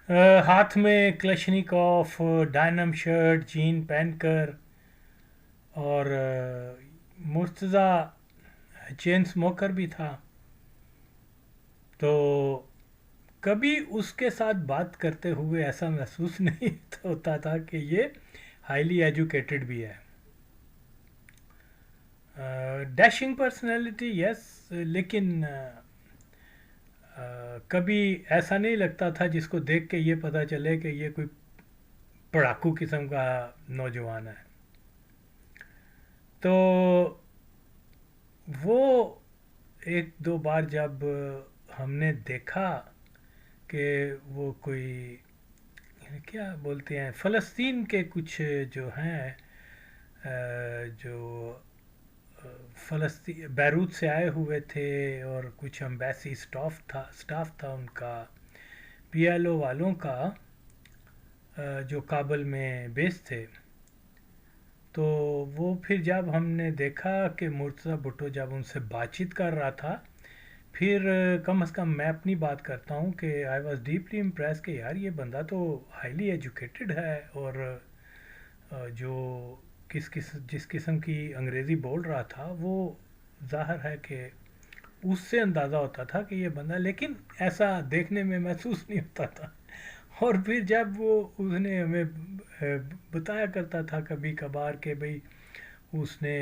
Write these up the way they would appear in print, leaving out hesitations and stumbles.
ہاتھ میں کلشنیکوف، ڈائنم شرٹ جین پہن کر، اور مرتضی چین سموکر بھی تھا. تو کبھی اس کے ساتھ بات کرتے ہوئے ایسا محسوس نہیں ہوتا تھا کہ یہ ہائیلی ایجوکیٹڈ بھی ہے. ڈیشنگ پرسنالٹی یس، لیکن کبھی ایسا نہیں لگتا تھا جس کو دیکھ کے یہ پتا چلے کہ یہ کوئی پڑھاکو قسم کا نوجوان ہے. تو وہ ایک دو بار جب ہم نے دیکھا کہ وہ کوئی کیا بولتے ہیں فلسطین کے کچھ جو ہیں جو فلسطین بیروت سے آئے ہوئے تھے، اور کچھ امبیسی اسٹاف تھا ان کا، پی ایل او والوں کا، جو کابل میں بیس تھے. تو وہ پھر جب ہم نے دیکھا کہ مرتضی بھٹو جب ان سے بات چیت کر رہا تھا، پھر کم از کم میں اپنی بات کرتا ہوں کہ آئی واز ڈیپلی امپریس کہ یار یہ بندہ تو ہائیلی ایجوکیٹڈ ہے، اور جو جس قسم کی انگریزی بول رہا تھا وہ ظاہر ہے کہ اس سے اندازہ ہوتا تھا کہ یہ بندہ، لیکن ایسا دیکھنے میں محسوس نہیں ہوتا تھا. اور پھر جب وہ اس نے ہمیں بتایا کرتا تھا کبھی کبھار کہ بھئی اس نے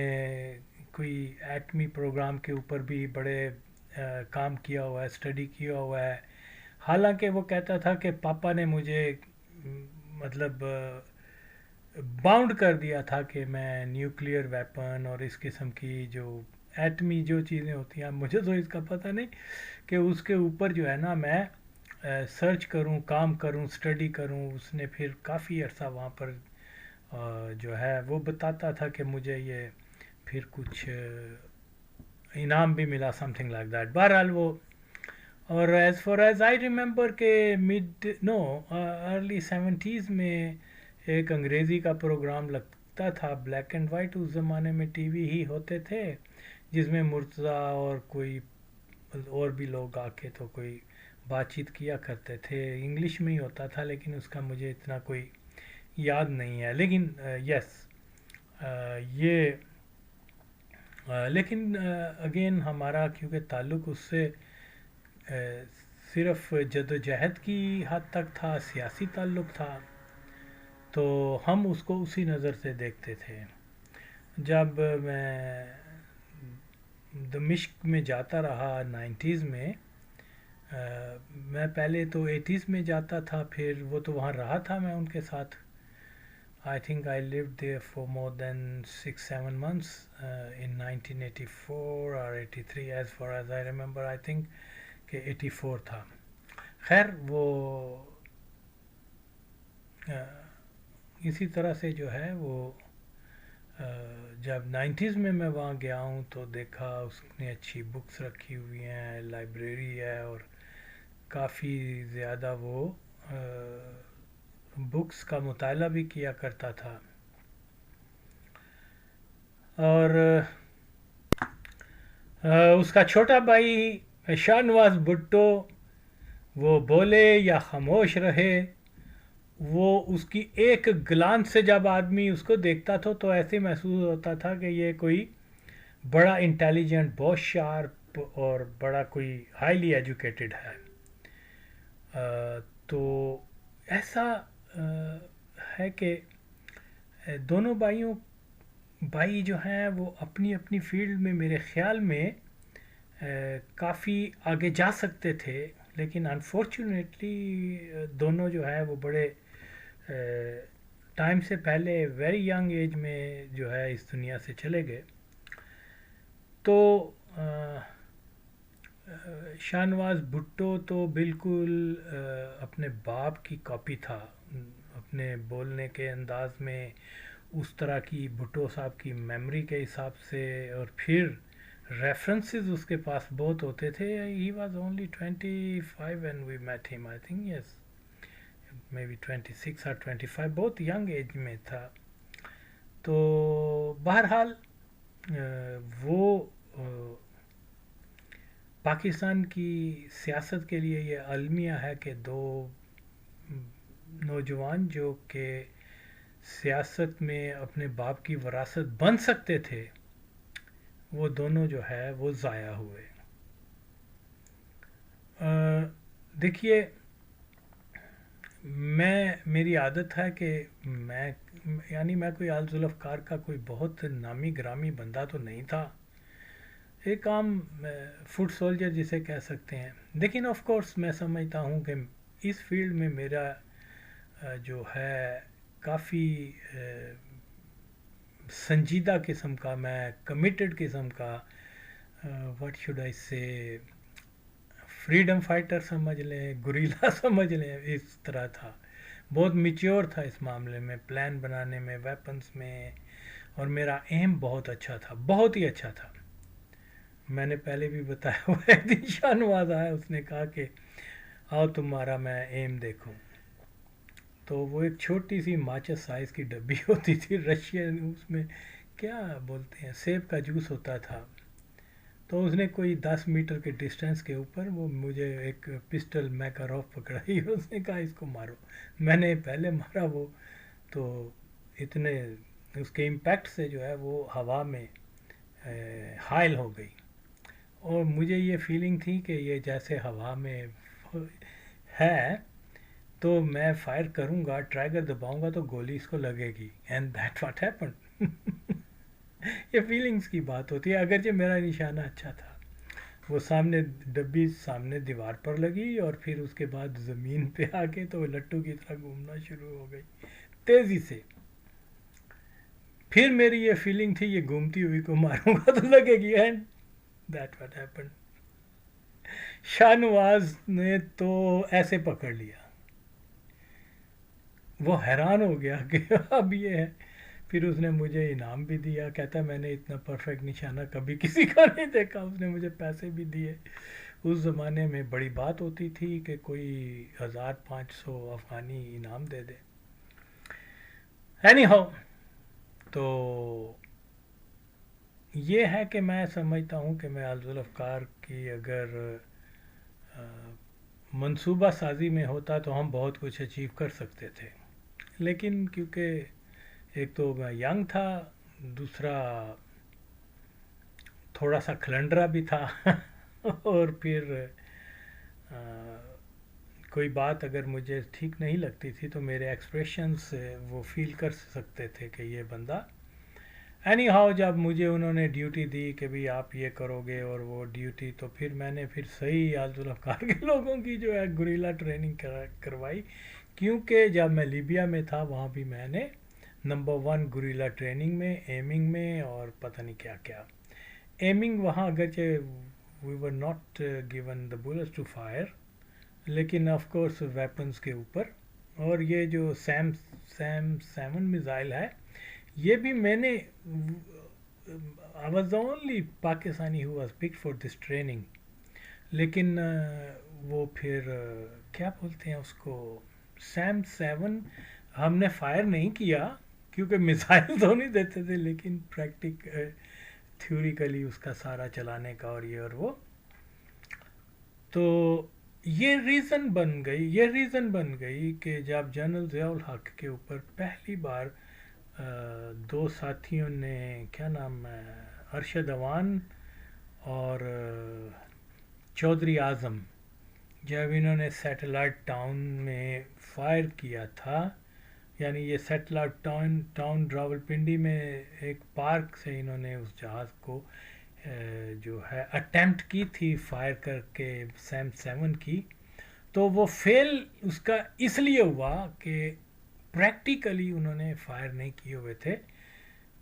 کوئی ایٹمی پروگرام کے اوپر بھی بڑے کام کیا ہوا ہے، اسٹڈی کیا ہوا ہے. حالانکہ وہ کہتا تھا کہ پاپا نے مجھے مطلب باؤنڈ کر دیا تھا کہ میں نیوکلیئر ویپن اور اس قسم کی جو ایٹمی جو چیزیں ہوتی ہیں، مجھے تو اس کا پتہ نہیں کہ اس کے اوپر جو ہے نا میں سرچ کروں، کام کروں، اسٹڈی کروں. اس نے پھر کافی عرصہ وہاں پر جو ہے وہ بتاتا تھا کہ مجھے یہ پھر کچھ انعام بھی ملا، سم تھنگ لائک دیٹ. بہرحال وہ، اور as far as I remember کہ مڈ نو ارلی سیونٹیز میں ایک انگریزی کا پروگرام لگتا تھا بلیک اینڈ وائٹ، اس زمانے میں ٹی وی ہی ہوتے تھے، جس میں مرتضی اور کوئی اور بھی لوگ آ کے تو کوئی بات چیت کیا کرتے تھے. انگلش میں ہی ہوتا تھا لیکن اس کا مجھے اتنا کوئی یاد نہیں ہے. لیکن یس یہ لیکن اگین ہمارا کیونکہ تعلق اس سے صرف جد و جہد کی حد تک تھا، سیاسی تعلق تھا، تو ہم اس کو اسی نظر سے دیکھتے تھے. جب میں دمشق میں جاتا رہا نائنٹیز میں، میں پہلے تو ایٹیز میں جاتا تھا، پھر وہ تو وہاں رہا تھا میں ان کے ساتھ. I think I lived there for more than 6-7 months in 1984 اور 83، as far as I remember I think کہ 84 تھا. خیر وہ اسی طرح سے جو ہے وہ جب نائنٹیز میں وہاں گیا ہوں تو دیکھا اس نے اچھی بکس رکھی ہوئی ہیں، لائبریری ہے، اور کافی زیادہ وہ بکس کا مطالعہ بھی کیا کرتا تھا. اور اس کا چھوٹا بھائی شاہ نواز بھٹو، وہ بولے یا خاموش رہے، وہ اس کی ایک گلان سے جب آدمی اس کو دیکھتا تھا تو ایسے محسوس ہوتا تھا کہ یہ کوئی بڑا انٹیلیجنٹ، بہت شارپ اور بڑا کوئی ہائیلی ایجوکیٹڈ ہے. تو ایسا ہے کہ دونوں بھائی جو ہیں وہ اپنی اپنی فیلڈ میں میرے خیال میں کافی آگے جا سکتے تھے، لیکن انفارچونیٹلی دونوں جو ہے وہ بڑے ٹائم سے پہلے ویری ینگ ایج میں جو ہے اس دنیا سے چلے گئے. تو شاہ نواز بھٹو تو بالکل اپنے باپ کی کاپی تھا، اپنے بولنے کے انداز میں، اس طرح کی بھٹو صاحب کی میموری کے حساب سے، اور پھر ریفرنسز اس کے پاس بہت ہوتے تھے. He was only 25 when we met ہم، I think yes may be 26 اور 25، بہت ینگ ایج میں تھا. تو بہرحال وہ پاکستان کی سیاست کے لیے یہ المیہ ہے کہ دو نوجوان جو کہ سیاست میں اپنے باپ کی وراثت بن سکتے تھے، وہ دونوں جو ہے وہ ضائع ہوئے۔ دیکھیے، میری عادت ہے کہ میں کوئی آل ذوالفقار کا کوئی بہت نامی گرامی بندہ تو نہیں تھا، ایک عام فوڈ سولجر جسے کہہ سکتے ہیں، لیکن آف کورس میں سمجھتا ہوں کہ اس فیلڈ میں میرا جو ہے کافی سنجیدہ قسم کا، میں کمیٹڈ قسم کا، واٹ شوڈ آئی سے، فریڈم فائٹر سمجھ لیں، گوریلا سمجھ لیں، اس طرح تھا، بہت میچیور تھا اس معاملے میں، پلان بنانے میں، ویپنز میں، اور میرا ایم بہت اچھا تھا، بہت ہی اچھا تھا۔ میں نے پہلے بھی بتایا ہوا ہے، ایک دن شاہ نواز آیا، اس نے کہا کہ آؤ تمہارا میں ایم دیکھوں، تو وہ ایک چھوٹی سی ماچس سائز کی ڈبی ہوتی تھی رشین، اس میں کیا بولتے ہیں، سیب کا جوس ہوتا تھا، تو اس نے کوئی 10 میٹر کے ڈسٹینس کے اوپر وہ مجھے ایک پسٹل میکاروف پکڑائی، اس نے کہا اس کو مارو، میں نے پہلے مارا، وہ تو اتنے اس کے امپیکٹ سے جو ہے وہ ہوا میں حائل ہو گئی، اور مجھے یہ فیلنگ تھی کہ یہ جیسے ہوا میں ہے، تو میں فائر کروں گا، ٹرائگر دباؤں گا تو گولی اس کو لگے گی، اینڈ دیٹ واٹ ہیپن۔ یہ فیلنگز کی بات ہوتی ہے، اگرچہ میرا نشانہ اچھا تھا، وہ سامنے ڈبی سامنے دیوار پر لگی، اور پھر اس کے بعد زمین پہ آ کے تو وہ لٹو کی طرح گھومنا شروع ہو گئی تیزی سے۔ پھر میری یہ فیلنگ تھی یہ گھومتی ہوئی کو ماروں گا تو لگے گی، and that what happen. Shah Nawaz نے تو ایسے پکڑ لیا، وہ حیران ہو گیا کہ اب یہ ہے، پھر اس نے مجھے انعام بھی دیا، کہتا میں نے اتنا پرفیکٹ نشانہ کبھی کسی کا نہیں دیکھا، اس نے مجھے پیسے بھی دیے۔ اس زمانے میں بڑی بات ہوتی تھی کہ کوئی 1500 افغانی انعام دے دے۔ اینی ہاؤ، تو یہ ہے کہ میں سمجھتا ہوں کہ میں آل ذوالفقار کی اگر منصوبہ سازی میں ہوتا تو ہم بہت کچھ اچیو کر سکتے تھے، لیکن کیونکہ ایک تو میں ینگ تھا، دوسرا تھوڑا سا کھلنڈرا بھی تھا، اور پھر کوئی بات اگر مجھے ٹھیک نہیں لگتی تھی تو میرے ایکسپریشن سے وہ فیل کر سکتے تھے کہ یہ بندہ اینی ہاؤ، جب مجھے انہوں نے ڈیوٹی دی کہ بھئی آپ یہ کرو گے اور وہ ڈیوٹی، تو پھر میں نے پھر صحیح آل ذوالفقار کے لوگوں کی جو ہے گوریلا ٹریننگ کروائی، کیونکہ جب میں لیبیا میں تھا وہاں بھی میں نے نمبر 1 گوریلا ٹریننگ میں، ایمنگ میں، اور پتہ نہیں کیا کیا۔ ایمنگ وہاں اگرچہ we were not given the bolts to fire, لیکن آف کورس ویپنز کے اوپر، اور یہ جو سیم 7 میزائل ہے، یہ بھی میں نے I was the only Pakistani who was picked for this training، لیکن وہ پھر کیا بولتے ہیں اس کو، سیم 7 ہم نے فائر نہیں کیا کیونکہ میزائل تو نہیں دیتے تھے، لیکن تھیوریکلی اس کا سارا چلانے کا اور یہ اور وہ، تو یہ ریزن بن گئی کہ جب جنرل ضیاء الحق کے اوپر پہلی بار 2 ساتھیوں نے، کیا نام ہے، ارشد اوان اور چودھری اعظم، جب انہوں نے سیٹلائٹ ٹاؤن میں فائر کیا تھا، یعنی یہ سیٹلائٹ ٹاؤن راولپنڈی میں ایک پارک سے انہوں نے اس جہاز کو جو ہے اٹیمپٹ کی تھی فائر کر کے سیم 7 کی، تو وہ فیل اس کا اس لیے ہوا کہ پریکٹیکلی انہوں نے فائر نہیں کیے ہوئے تھے،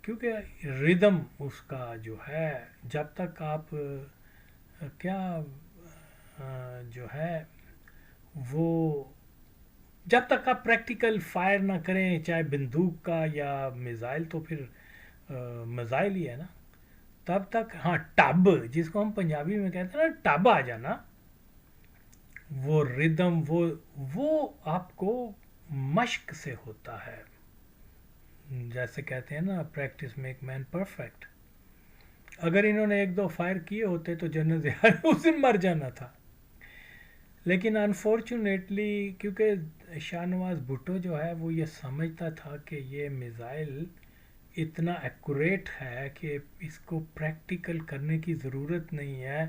کیونکہ ردم اس کا جو ہے، جب تک آپ جو ہے وہ، جب تک آپ پریکٹیکل فائر نہ کریں، چاہے بندوق کا یا میزائل، تو پھر میزائل ہی ہے نا، تب تک ہاں ٹب جس کو ہم پنجابی میں کہتے ہیں نا، ٹب آ جانا، وہ ردم وہ آپ کو مشق سے ہوتا ہے، جیسے کہتے ہیں نا پریکٹس میک مین پرفیکٹ۔ اگر انہوں نے 1-2 فائر کیے ہوتے تو جنرل ضیاء اس دن مر جانا تھا، لیکن انفارچونیٹلی کیونکہ شاہ نواز بھٹو جو ہے وہ یہ سمجھتا تھا کہ یہ میزائل اتنا ایکوریٹ ہے کہ اس کو پریکٹیکل کرنے کی ضرورت نہیں ہے،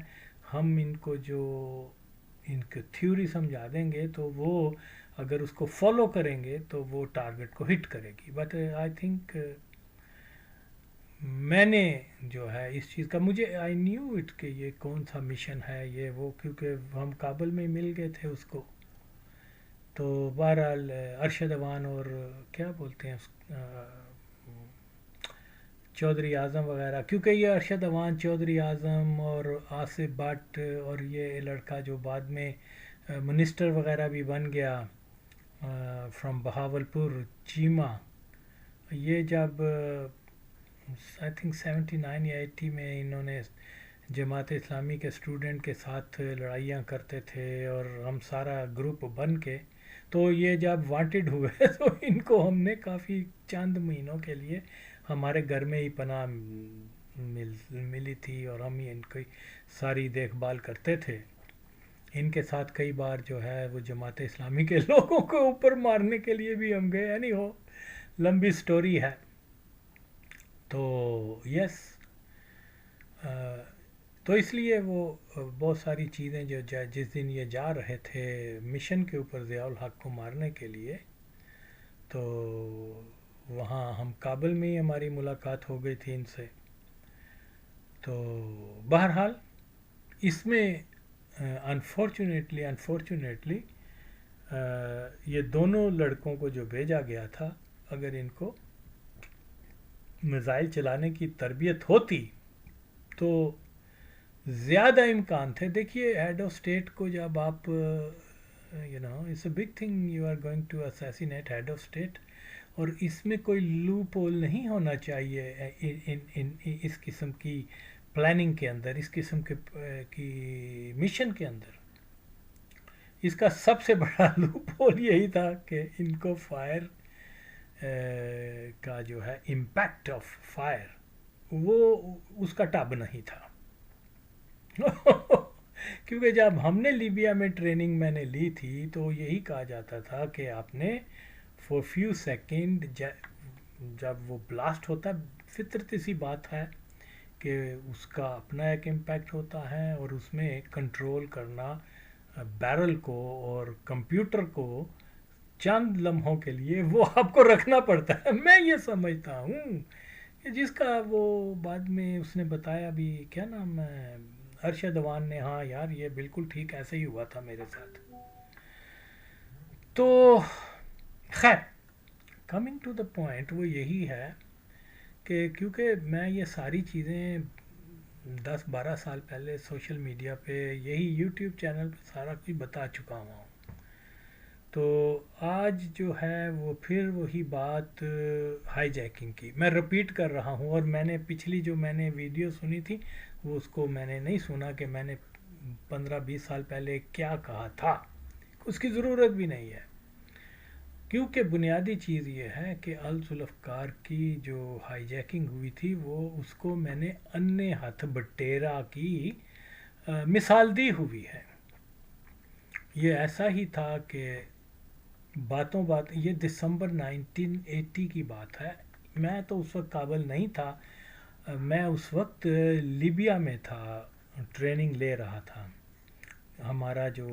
ہم ان کو جو ان کو تھیوری سمجھا دیں گے تو وہ اگر اس کو فالو کریں گے تو وہ ٹارگٹ کو ہٹ کرے گی. بٹ آئی تھنک میں نے جو ہے اس چیز کا مجھے آئی نیو اٹ کہ یہ کون سا مشن ہے یہ وہ، کیونکہ ہم کابل میں مل گئے تھے اس کو. تو بہرحال ارشد اوان اور کیا بولتے ہیں چودھری اعظم وغیرہ، کیونکہ یہ ارشد اوان، چودھری اعظم اور آصف بٹ اور یہ لڑکا جو بعد میں منسٹر وغیرہ بھی بن گیا فرام بہاولپور، چیمہ، یہ جب آئی تھنک 79 یا 80 میں انہوں نے جماعت اسلامی کے اسٹوڈنٹ کے ساتھ لڑائیاں کرتے تھے اور ہم سارا گروپ بن کے، تو یہ جب وانٹڈ ہوئے تو ان کو ہم نے کافی چند مہینوں کے لیے ہمارے گھر میں ہی پناہ ملی تھی اور ہم ہی ان کی ساری دیکھ بھال کرتے تھے. ان کے ساتھ کئی بار جو ہے وہ جماعت اسلامی کے لوگوں کو اوپر مارنے کے لیے بھی ہم گئے، یعنی ہو لمبی سٹوری ہے. تو یس، تو اس لیے وہ بہت ساری چیزیں جو جس دن یہ جا رہے تھے مشن کے اوپر ضیاء الحق کو مارنے کے لیے، تو وہاں ہم کابل میں ہی ہماری ملاقات ہو گئی تھی ان سے. تو بہرحال اس میں انفارچونیٹلی یہ دونوں لڑکوں کو جو بھیجا گیا تھا، اگر ان کو میزائل چلانے کی تربیت ہوتی تو زیادہ امکان تھے. دیکھیے ہیڈ آف اسٹیٹ کو جب آپ it's a big thing, you are going to assassinate head of state, اور اس میں کوئی لوپ ہول نہیں ہونا چاہیے اس قسم کی پلاننگ کے اندر، اس قسم کی مشن کے اندر. اس کا سب سے بڑا لوپ ہول یہی تھا کہ ان کو فائر کا جو ہے امپیکٹ آف فائر وہ اس کا ٹب نہیں تھا. کیونکہ جب ہم نے لیبیا میں ٹریننگ میں نے لی تھی تو یہی کہا جاتا تھا کہ آپ نے فور فیو سیکنڈ جب وہ بلاسٹ ہوتا ہے، فطرتی سی بات ہے کہ اس کا اپنا ایک امپیکٹ ہوتا ہے اور اس میں کنٹرول کرنا بیرل کو اور کمپیوٹر کو چند لمحوں کے لیے وہ آپ کو رکھنا پڑتا ہے. میں یہ سمجھتا ہوں کہ جس کا وہ بعد میں اس نے بتایا بھی، کیا نام ہے، ارشد اوان نے، ہاں یار یہ بالکل ٹھیک ایسے ہی ہوا تھا میرے ساتھ. تو خیر کمنگ ٹو دا پوائنٹ وہ یہی ہے کہ کیونکہ میں یہ ساری چیزیں 10-12 سال پہلے سوشل میڈیا پہ یہی یوٹیوب چینل پہ سارا کچھ بتا چکا ہوں، تو آج جو ہے وہ پھر وہی بات ہائی جیکنگ کی میں رپیٹ کر رہا ہوں. اور میں نے پچھلی جو میں نے ویڈیو سنی تھی وہ اس کو میں نے نہیں سنا کہ میں نے 15-20 سال پہلے کیا کہا تھا، اس کی ضرورت بھی نہیں ہے. کیونکہ بنیادی چیز یہ ہے کہ الذوالافکار کی جو ہائی جیکنگ ہوئی تھی وہ اس کو میں نے انے ہاتھ بٹیرا کی مثال دی ہوئی ہے. یہ ایسا ہی تھا کہ باتوں بات، یہ دسمبر 1980 کی بات ہے. میں تو اس وقت کابل نہیں تھا، میں اس وقت لیبیا میں تھا، ٹریننگ لے رہا تھا. ہمارا جو،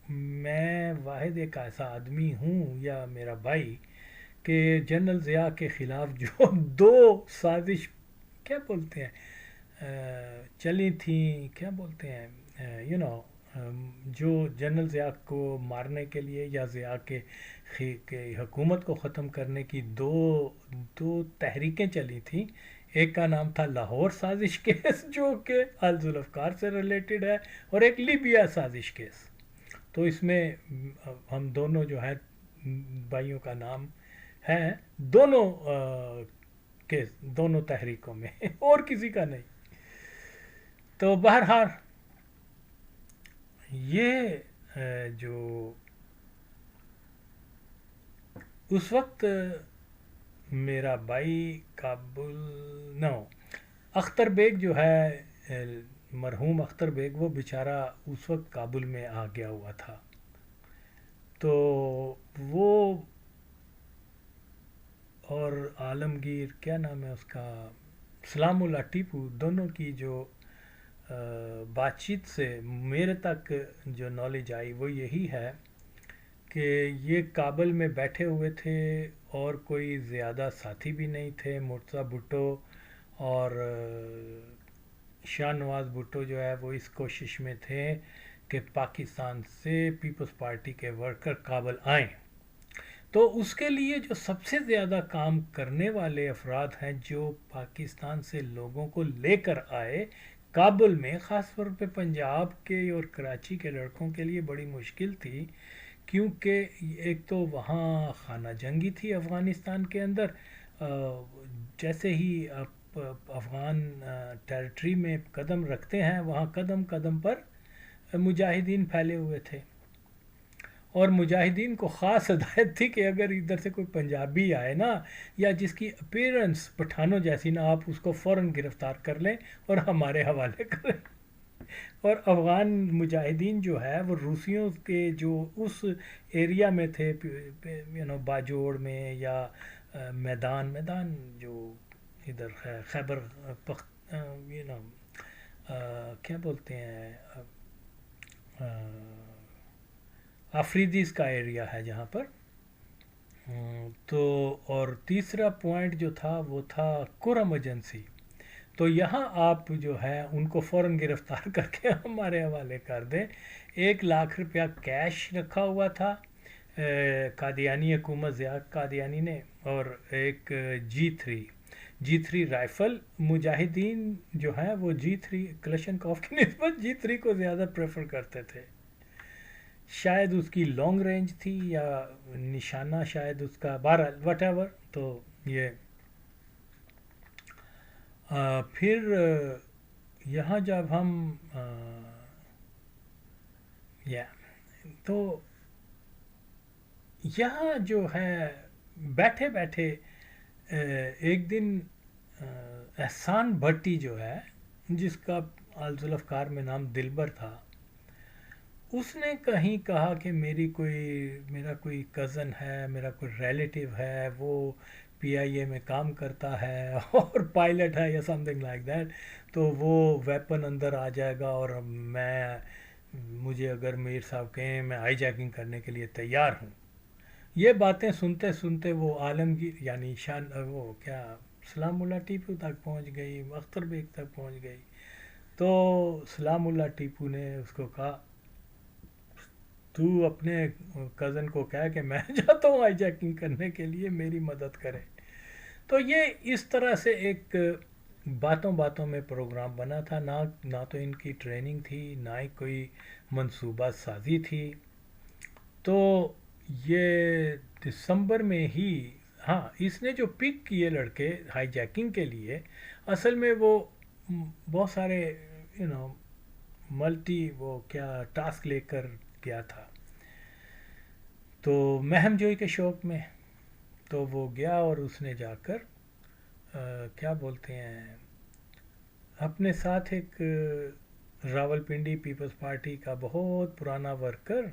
میں واحد ایک ایسا آدمی ہوں یا میرا بھائی کہ جنرل ضیاء کے خلاف جو 2 سازش کیا بولتے ہیں چلی تھیں، کیا بولتے ہیں جو جنرل ضیاء کو مارنے کے لیے یا ضیاء کے حکومت کو ختم کرنے کی دو تحریکیں چلی تھیں. ایک کا نام تھا لاہور سازش کیس جو کہ الذوالافکار سے ریلیٹڈ ہے، اور ایک لیبیا سازش کیس. تو اس میں ہم دونوں جو ہے بھائیوں کا نام ہے دونوں تحریکوں میں، اور کسی کا نہیں. تو بہرحال یہ جو اس وقت میرا بھائی کابل اختر بیگ جو ہے مرحوم اختر بیگ وہ بیچارہ اس وقت کابل میں آ گیا ہوا تھا. تو وہ اور عالمگیر کیا نام ہے اس کا، سلام اللہ ٹیپو، دونوں کی جو بات چیت سے میرے تک جو نالج آئی وہ یہی ہے کہ یہ کابل میں بیٹھے ہوئے تھے اور کوئی زیادہ ساتھی بھی نہیں تھے. مرتضی بھٹو اور شاہ نواز بھٹو جو ہے وہ اس کوشش میں تھے کہ پاکستان سے پیپلز پارٹی کے ورکر کابل آئیں. تو اس کے لیے جو سب سے زیادہ کام کرنے والے افراد ہیں جو پاکستان سے لوگوں کو لے کر آئے کابل میں، خاص طور پہ پنجاب کے اور کراچی کے لڑکوں کے لیے بڑی مشکل تھی، کیونکہ ایک تو وہاں خانہ جنگی تھی افغانستان کے اندر. جیسے ہی آپ افغان ٹیریٹری میں قدم رکھتے ہیں وہاں قدم قدم پر مجاہدین پھیلے ہوئے تھے، اور مجاہدین کو خاص ہدایت تھی کہ اگر ادھر سے کوئی پنجابی آئے نا یا جس کی اپیرنس پٹھانوں جیسی نا، آپ اس کو فوراً گرفتار کر لیں اور ہمارے حوالے کریں. اور افغان مجاہدین جو ہے وہ روسیوں کے جو اس ایریا میں تھے، باجوڑ میں یا میدان جو ادھر ہے خیبر پخت کیا بولتے ہیں، آفریدیز کا ایریا ہے جہاں پر. تو اور تیسرا پوائنٹ جو تھا وہ تھا کورم ایجنسی. تو یہاں آپ جو ہے ان کو فوراً گرفتار کر کے ہمارے حوالے کر دیں. 1,00,000 روپیہ کیش رکھا ہوا تھا قادیانی حکومت ضیاء قادیانی نے، اور ایک جی 3 رائفل. مجاہدین جو ہیں وہ G3 کلشنکوف کی نسبت G3 کو زیادہ پریفر کرتے تھے. شاید اس کی لانگ رینج تھی یا نشانہ شاید اس کا، بہرحال وٹ ایور. تو یہ پھر یہاں جب ہم تو یہاں جو ہے بیٹھے بیٹھے ایک دن احسان بھٹی جو ہے جس کا ذوالفقار میں نام دلبر تھا، اس نے کہیں کہا کہ میرا کوئی کزن ہے، میرا کوئی ریلیٹیو ہے، وہ PIA میں کام کرتا ہے اور پائلٹ ہے یا سم تھنگ لائک دیٹ، تو وہ ویپن اندر آ جائے گا اور مجھے اگر میر صاحب کہیں میں ہائی جیکنگ کرنے کے لیے تیار ہوں. یہ باتیں سنتے سنتے وہ عالمگیر یعنی وہ کیا سلام اللہ ٹیپو تک پہنچ گئی، اختر بیگ تک پہنچ گئی. تو سلام اللہ ٹیپو نے اس کو کہا تو اپنے کزن کو کہا کہ میں جاتا ہوں ہائی جیکنگ کرنے کے لیے، میری مدد کرے. تو یہ اس طرح سے ایک باتوں باتوں میں پروگرام بنا تھا. نہ تو ان کی ٹریننگ تھی، نہ ہی کوئی منصوبہ سازی تھی. تو یہ دسمبر میں ہی، ہاں اس نے جو پک کیے لڑکے ہائی جیکنگ کے لیے، اصل میں وہ بہت سارے ملٹی وہ کیا ٹاسک لے کر گیا تھا. تو مہم جوئی کے شوق میں تو وہ گیا اور اس نے جا کر کیا بولتے ہیں اپنے ساتھ ایک راول پنڈی پیپلز پارٹی کا بہت پرانا ورکر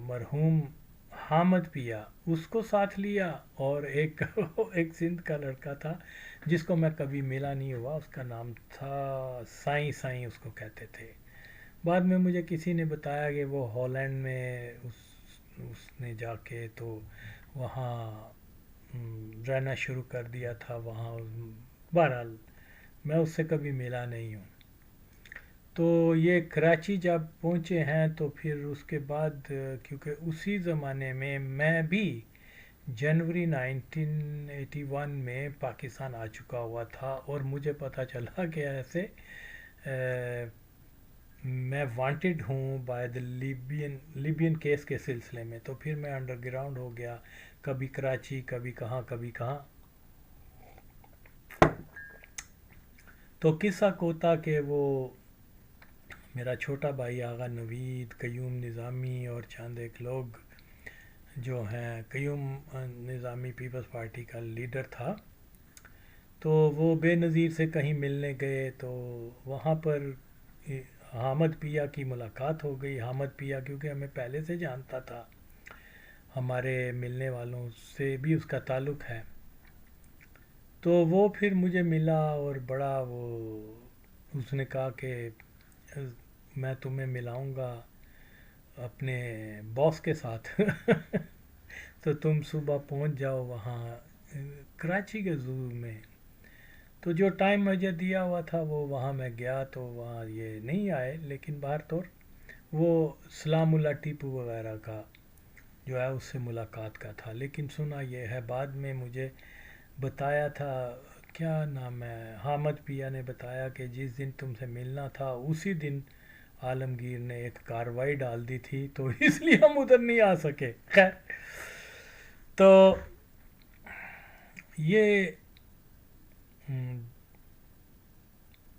مرحوم حامد پیا، اس کو ساتھ لیا، اور ایک سندھ کا لڑکا تھا جس کو میں کبھی ملا نہیں ہوا، اس کا نام تھا سائیں اس کو کہتے تھے. بعد میں مجھے کسی نے بتایا کہ وہ ہالینڈ میں اس نے جا کے تو وہاں رہنا شروع کر دیا تھا وہاں. بہرحال میں اس سے کبھی ملا نہیں ہوں. تو یہ کراچی جب پہنچے ہیں تو پھر اس کے بعد کیونکہ اسی زمانے میں بھی جنوری 1981 میں پاکستان آ چکا ہوا تھا، اور مجھے پتہ چلا کہ ایسے میں وانٹڈ ہوں بائی دا لیبین کیس کے سلسلے میں. تو پھر میں انڈر گراؤنڈ ہو گیا، کبھی کراچی کبھی کہاں کبھی کہاں. تو قصہ کوتا کہ وہ میرا چھوٹا بھائی آغا نوید، قیوم نظامی اور چند ایک لوگ جو ہیں، قیوم نظامی پیپلز پارٹی کا لیڈر تھا، تو وہ بے نظیر سے کہیں ملنے گئے تو وہاں پر حامد پیا کی ملاقات ہو گئی. حامد پیا کیونکہ ہمیں پہلے سے جانتا تھا, ہمارے ملنے والوں سے بھی اس کا تعلق ہے. تو وہ پھر مجھے ملا اور بڑا وہ اس نے کہا کہ میں تمہیں ملاؤں گا اپنے باس کے ساتھ تو تم صبح پہنچ جاؤ وہاں کراچی کے زو میں. تو جو ٹائم مجھے دیا ہوا تھا وہ وہاں میں گیا تو وہاں یہ نہیں آئے, لیکن باہر طور وہ سلام اللہ ٹیپو وغیرہ کا جو ہے اس سے ملاقات کا تھا. لیکن سنا یہ ہے بعد میں مجھے بتایا تھا, کیا نام ہے, حامد پیا نے بتایا کہ جس دن تم سے ملنا تھا اسی دن عالمگیر نے ایک کاروائی ڈال دی تھی تو اس لیے ہم ادھر نہیں آ سکے. خیر, تو یہ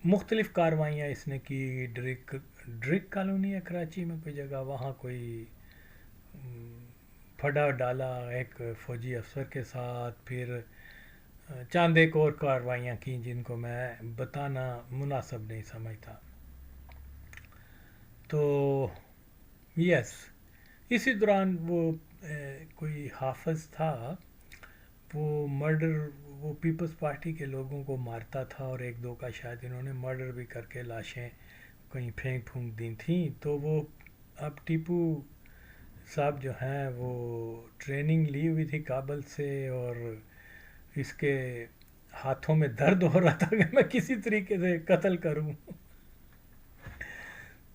مختلف کاروائیاں اس نے کی. ڈرک کالونی ہے کراچی میں کوئی جگہ, وہاں کوئی پھڈا ڈالا ایک فوجی افسر کے ساتھ. پھر چاند ایک اور کاروائیاں کی جن کو میں بتانا مناسب نہیں سمجھتا. تو یس, اسی دوران وہ کوئی حافظ تھا, وہ مرڈر, وہ پیپلز پارٹی کے لوگوں کو مارتا تھا اور ایک دو کا شاید انہوں نے مرڈر بھی کر کے لاشیں کہیں پھینک پھونک دی تھیں. تو وہ اب ٹیپو صاحب جو ہیں وہ ٹریننگ لی ہوئی تھی کابل سے, اور اس کے ہاتھوں میں درد ہو رہا تھا کہ میں کسی طریقے سے قتل کروں.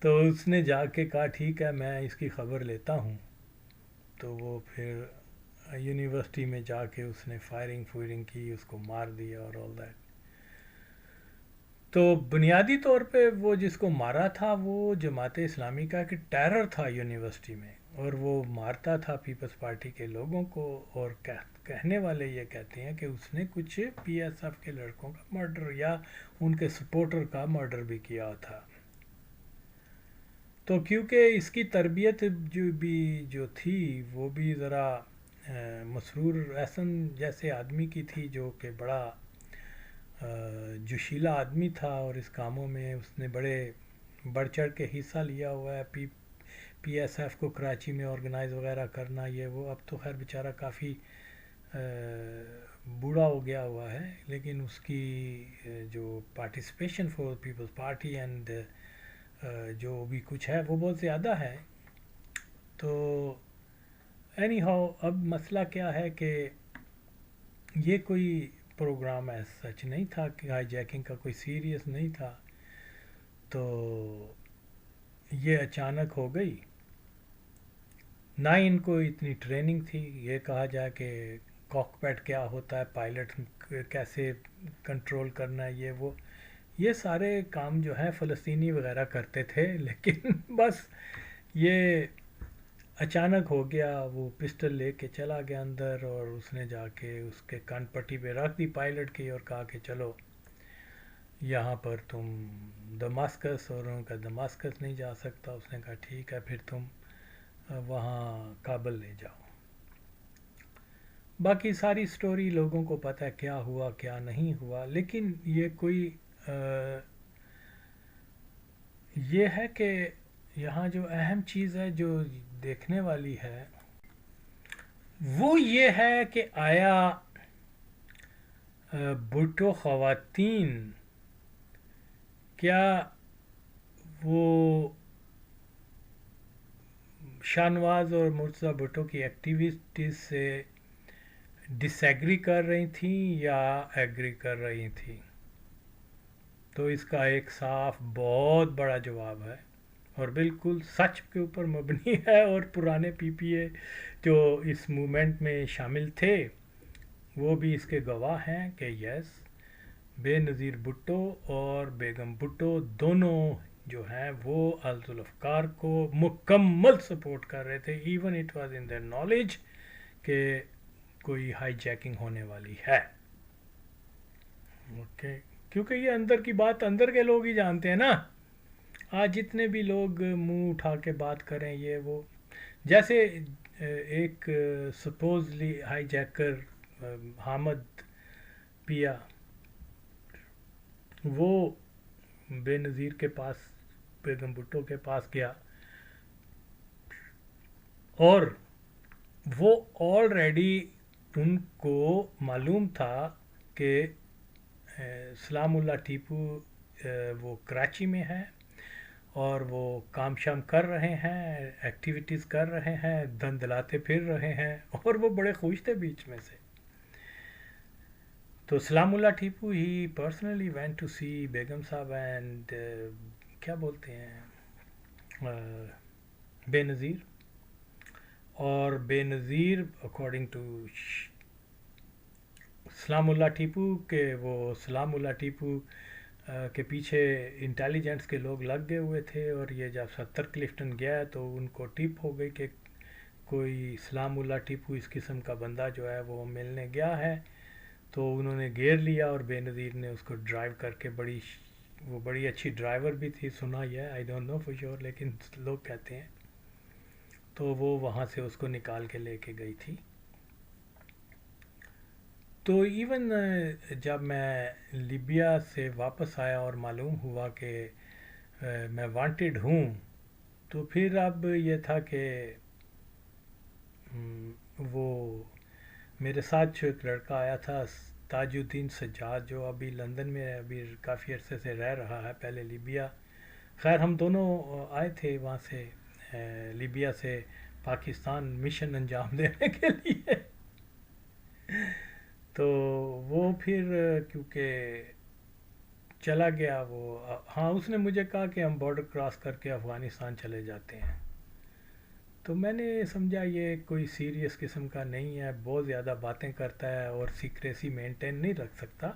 تو اس نے جا کے کہا ٹھیک ہے میں اس کی خبر لیتا ہوں. تو وہ پھر یونیورسٹی میں جا کے اس نے فائرنگ کی, اس کو مار دیا اور آل دیٹ. تو بنیادی طور پہ وہ جس کو مارا تھا وہ جماعت اسلامی کا ایک ٹیرر تھا یونیورسٹی میں, اور وہ مارتا تھا پیپلز پارٹی کے لوگوں کو, اور کہنے والے یہ کہتے ہیں کہ اس نے کچھ پی ایس ایف کے لڑکوں کا مرڈر یا ان کے سپورٹر کا مرڈر بھی کیا تھا. تو کیونکہ اس کی تربیت جو تھی وہ بھی ذرا مسرور احسن جیسے آدمی کی تھی, جو کہ بڑا جوشیلا آدمی تھا, اور اس کاموں میں اس نے بڑے بڑھ چڑھ کے حصہ لیا ہوا ہے. پی ایس ایف کو کراچی میں آرگنائز وغیرہ کرنا یہ وہ. اب تو خیر بیچارہ کافی بوڑھا ہو گیا ہوا ہے, لیکن اس کی جو participation for Peoples Party and جو بھی کچھ ہے وہ بہت زیادہ ہے. تو اینی ہاؤ اب مسئلہ کیا ہے کہ یہ کوئی پروگرام ایسا سچ نہیں تھا کہ ہائی جیکنگ کا کوئی سیریس نہیں تھا. تو یہ اچانک ہو گئی, نہ ان کو اتنی ٹریننگ تھی. یہ کہا جائے کہ کاکپیٹ کیا ہوتا ہے, پائلٹ کیسے کنٹرول کرنا ہے, یہ سارے کام جو ہیں فلسطینی وغیرہ کرتے تھے. لیکن بس یہ اچانک ہو گیا, وہ پسٹل لے کے چلا گیا اندر, اور اس نے جا کے اس کے کان پٹی پہ رکھ دی پائلٹ کی, اور کہا کہ چلو یہاں پر تم دماسکس, اور ان کا دماسکس نہیں جا سکتا. اس نے کہا ٹھیک ہے پھر تم وہاں کابل لے جاؤ. باقی ساری سٹوری لوگوں کو پتہ ہے کیا ہوا کیا نہیں ہوا. لیکن یہ کوئی یہ ہے کہ یہاں جو اہم چیز ہے جو دیکھنے والی ہے وہ یہ ہے کہ آیا بھٹو خواتین کیا وہ شاہ نواز اور مرتضیٰ بھٹو کی ایکٹیویٹیز سے ڈس ایگری کر رہی تھیں یا ایگری کر رہی تھیں. تو اس کا ایک صاف بہت بڑا جواب ہے, اور بالکل سچ کے اوپر مبنی ہے. اور پرانے پی پی اے جو اس موومنٹ میں شامل تھے وہ بھی اس کے گواہ ہیں کہ یس, بے نظیر بھٹو اور بیگم بھٹو دونوں جو ہیں وہ الذوالافکار کو مکمل سپورٹ کر رہے تھے. Even it was in their knowledge کہ کوئی ہائی جیکنگ ہونے والی ہے. اوکے, کیونکہ یہ اندر کی بات اندر کے لوگ ہی جانتے ہیں نا. آج جتنے بھی لوگ منہ اٹھا کے بات کریں یہ وہ, جیسے ایک سپوزلی ہائی جیکر حامد پیا وہ بے نظیر کے پاس، بیگم بھٹو کے پاس گیا، اور وہ آلریڈی ان کو معلوم تھا کہ سلام اللہ ٹیپو وہ کراچی میں ہے، اور وہ کام شام کر رہے ہیں، ایکٹیویٹیز کر رہے ہیں، دن دلاتے پھر رہے ہیں، اور وہ بڑے خوش تھے بیچ میں سے. تو سلام اللہ ٹیپو ہی پرسنلی وینٹ ٹو سی بیگم صاحب اینڈ کیا بولتے ہیں بے نظیر. اور بے نظیر اکارڈنگ ٹو سلام اللہ ٹیپو کہ وہ سلام اللہ ٹیپو کے پیچھے انٹیلیجنس کے لوگ لگ گئے ہوئے تھے، اور یہ جب ستر کلفٹن گیا تو ان کو ٹپ ہو گئی کہ کوئی سلام اللہ ٹیپو اس قسم کا بندہ جو ہے وہ ملنے گیا ہے. تو انہوں نے گھیر لیا، اور بے نظیر نے اس کو ڈرائیو کر کے وہ بڑی اچھی ڈرائیور بھی تھی، سنا یہ I don't know for sure لیکن لوگ کہتے ہیں. تو وہ وہاں سے اس کو نکال کے لے کے گئی تھی. تو ایون جب میں لیبیا سے واپس آیا اور معلوم ہوا کہ میں وانٹڈ ہوں، تو پھر اب یہ تھا کہ وہ میرے ساتھ جو ایک لڑکا آیا تھا تاج الدین سجاد، جو ابھی لندن میں ابھی کافی عرصے سے رہ رہا ہے، پہلے لیبیا. خیر ہم دونوں آئے تھے وہاں سے لیبیا سے پاکستان مشن انجام دینے کے لیے. تو وہ پھر کیونکہ چلا گیا وہ، ہاں اس نے مجھے کہا کہ ہم بارڈر کراس کر کے افغانستان چلے جاتے ہیں. تو میں نے سمجھا یہ کوئی سیریس قسم کا نہیں ہے، بہت زیادہ باتیں کرتا ہے اور سیکریسی مینٹین نہیں رکھ سکتا.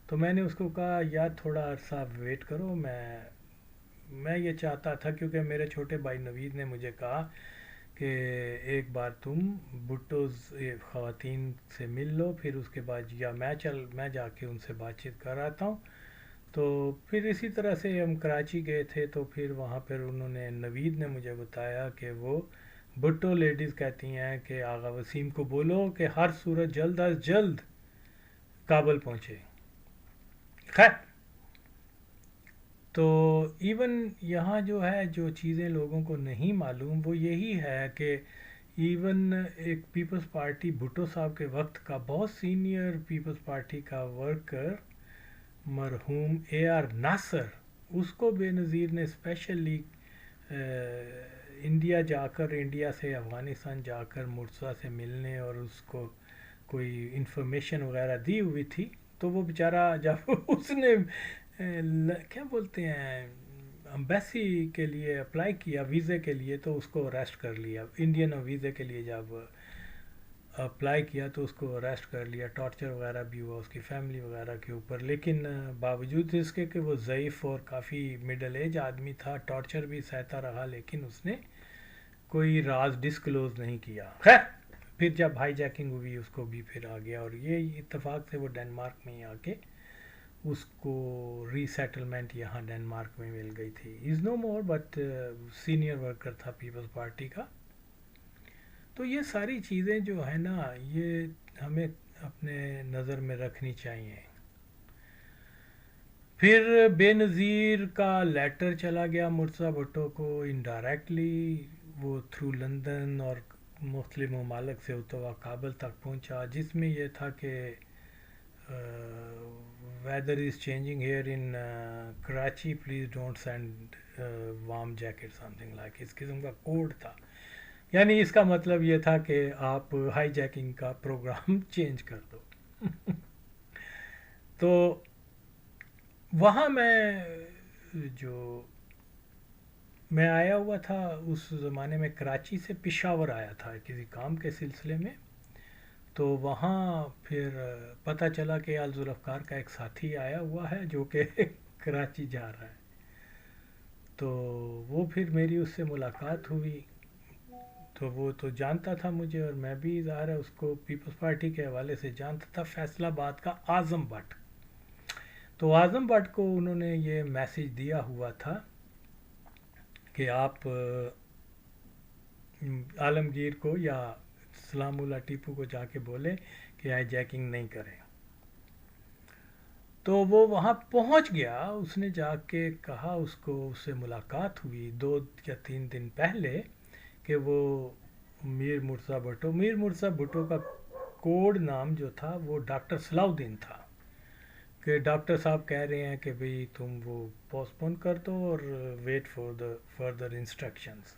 تو میں نے اس کو کہا یار تھوڑا عرصہ ویٹ کرو، میں یہ چاہتا تھا کیونکہ میرے چھوٹے بھائی نوید نے مجھے کہا کہ ایک بار تم بھٹوز خواتین سے مل لو، پھر اس کے بعد یا میں جا کے ان سے بات چیت کر آتا ہوں. تو پھر اسی طرح سے ہم کراچی گئے تھے، تو پھر وہاں پر انہوں نے نوید نے مجھے بتایا کہ وہ بھٹو لیڈیز کہتی ہیں کہ آغا وسیم کو بولو کہ ہر صورت جلد از جلد کابل پہنچے. خیر تو ایون یہاں جو ہے جو چیزیں لوگوں کو نہیں معلوم وہ یہی ہے کہ ایون ایک پیپلز پارٹی بھٹو صاحب کے وقت کا بہت سینئر پیپلز پارٹی کا ورکر مرحوم اے آر ناصر، اس کو بے نظیر نے اسپیشلی انڈیا سے افغانستان جا کر مرتضیٰ سے ملنے اور اس کو کوئی انفارمیشن وغیرہ دی ہوئی تھی. تو وہ بیچارہ جب اس نے کیا بولتے ہیں امبیسی کے لیے اپلائی کیا ویزے کے لیے، تو اس کو اریسٹ کر لیا. انڈین ویزے کے لیے جب اپلائی کیا تو اس کو اریسٹ کر لیا، ٹارچر وغیرہ بھی ہوا اس کی فیملی وغیرہ کے اوپر. لیکن باوجود اس کے کہ وہ ضعیف اور کافی مڈل ایج آدمی تھا، ٹارچر بھی سہتا رہا، لیکن اس نے کوئی راز ڈسکلوز نہیں کیا. خیر پھر جب ہائی جیکنگ ہوئی اس کو بھی پھر آ گیا، اور یہ اتفاق سے وہ ڈنمارک میں ہی آ کے اس کو ری سیٹلمنٹ یہاں ڈنمارک میں مل گئی تھی. از نو مور بٹ سینئر ورکر تھا پیپلز پارٹی کا. تو یہ ساری چیزیں جو ہے نا یہ ہمیں اپنے نظر میں رکھنی چاہیے. پھر بے نظیر کا لیٹر چلا گیا مرتضیٰ بھٹو کو انڈائریکٹلی، وہ تھرو لندن اور مختلف ممالک سے ہوتا ہوا کابل تک پہنچا، جس میں یہ تھا کہ weather is changing here in Karachi please don't send warm jacket something like, اس قسم کا کوڈ تھا. یعنی اس کا مطلب یہ تھا کہ آپ ہائی جیکنگ کا پروگرام چینج کر دو. تو وہاں میں آیا ہوا تھا اس زمانے میں، کراچی سے پشاور آیا تھا کسی کام کے سلسلے میں. تو وہاں پھر پتہ چلا کہ الذوالافکار کا ایک ساتھی آیا ہوا ہے جو کہ کراچی جا رہا ہے. تو وہ پھر میری اس سے ملاقات ہوئی، تو وہ تو جانتا تھا مجھے، اور میں بھی ظاہر ہے اس کو پیپلز پارٹی کے حوالے سے جانتا تھا. فیصل آباد کا اعظم بٹ، تو اعظم بٹ کو انہوں نے یہ میسج دیا ہوا تھا کہ آپ عالمگیر کو یا سلام اللہ ٹیپو کو جا کے بولیں کہ ہائی جیکنگ نہیں کریں. تو وہ وہاں پہنچ گیا، اس نے جا کے کہا، اس سے ملاقات ہوئی 2 یا 3 دن پہلے کہ وہ میر مرزا بھٹو کا کوڈ نام جو تھا وہ ڈاکٹر صلاح الدین تھا، کہ ڈاکٹر صاحب کہہ رہے ہیں کہ بھئی تم وہ پوسٹ پون کر دو اور wait for the further instructions.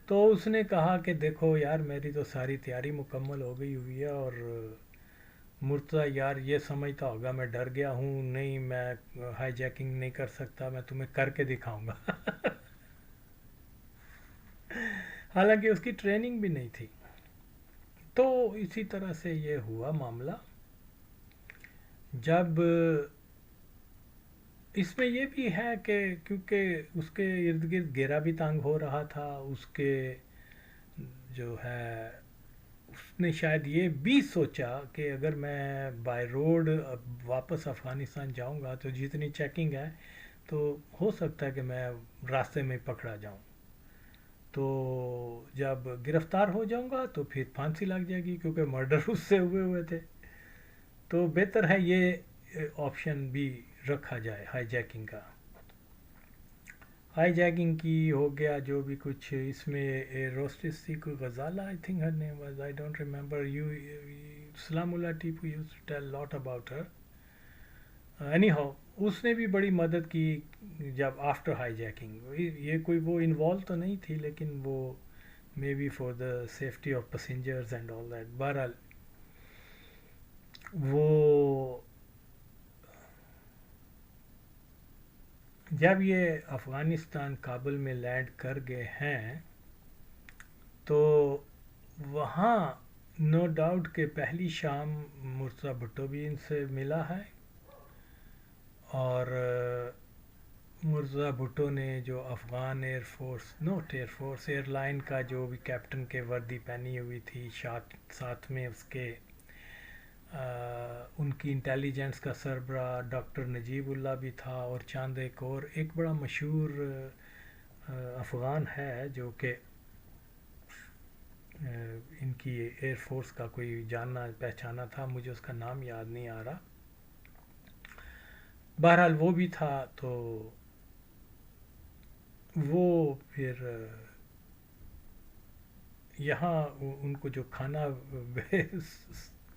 تو اس نے کہا کہ دیکھو یار میری تو ساری تیاری مکمل ہو گئی ہوئی ہے، اور مرتضیٰ یار یہ سمجھتا ہوگا میں ڈر گیا ہوں، نہیں میں ہائی جیکنگ نہیں کر سکتا، میں تمہیں کر کے دکھاؤں گا۔ حالانکہ اس کی ٹریننگ بھی نہیں تھی۔ تو اسی طرح سے یہ ہوا معاملہ۔ جب اس میں یہ بھی ہے کہ کیونکہ اس کے ارد گرد گھیرا بھی تنگ ہو رہا تھا، اس کے جو ہے اس نے شاید یہ بھی سوچا کہ اگر میں بائی روڈ واپس افغانستان جاؤں گا تو جتنی چیکنگ ہے تو ہو سکتا ہے کہ میں راستے میں پکڑا جاؤں، تو جب گرفتار ہو جاؤں گا تو پھر پھانسی لگ جائے گی، کیونکہ مرڈر اس سے ہوئے تھے، تو بہتر ہے یہ آپشن بھی رکھا جائے ہائی جیکنگ کا۔ ہائی جیکنگ کی ہو گیا جو بھی کچھ اس میں روسٹس تھی، کوئی Ghazala I think her name was, I don't remember, you Salamullah Tipu used to tell lot about her, anyhow اس نے بھی بڑی مدد کی جب آفٹر ہائی جیکنگ، یہ کوئی وہ انوالو تو نہیں تھی لیکن وہ maybe for the safety of passengers and all that. بہرحال وہ جب یہ افغانستان کابل میں لینڈ کر گئے ہیں تو وہاں نو ڈاؤٹ کہ پہلی شام مرتضیٰ بھٹو بھی ان سے ملا ہے، اور مرتضیٰ بھٹو نے جو Afghan air force not air force airline کا جو بھی کیپٹن کے وردی پہنی ہوئی تھی، ساتھ میں اس کے ان کی انٹیلیجنس کا سربراہ ڈاکٹر نجیب اللہ بھی تھا، اور چاند ایک بڑا مشہور افغان ہے جو کہ ان کی ایئر فورس کا کوئی جاننا پہچانا تھا، مجھے اس کا نام یاد نہیں آ رہا، بہرحال وہ بھی تھا۔ تو وہ پھر یہاں ان کو جو کھانا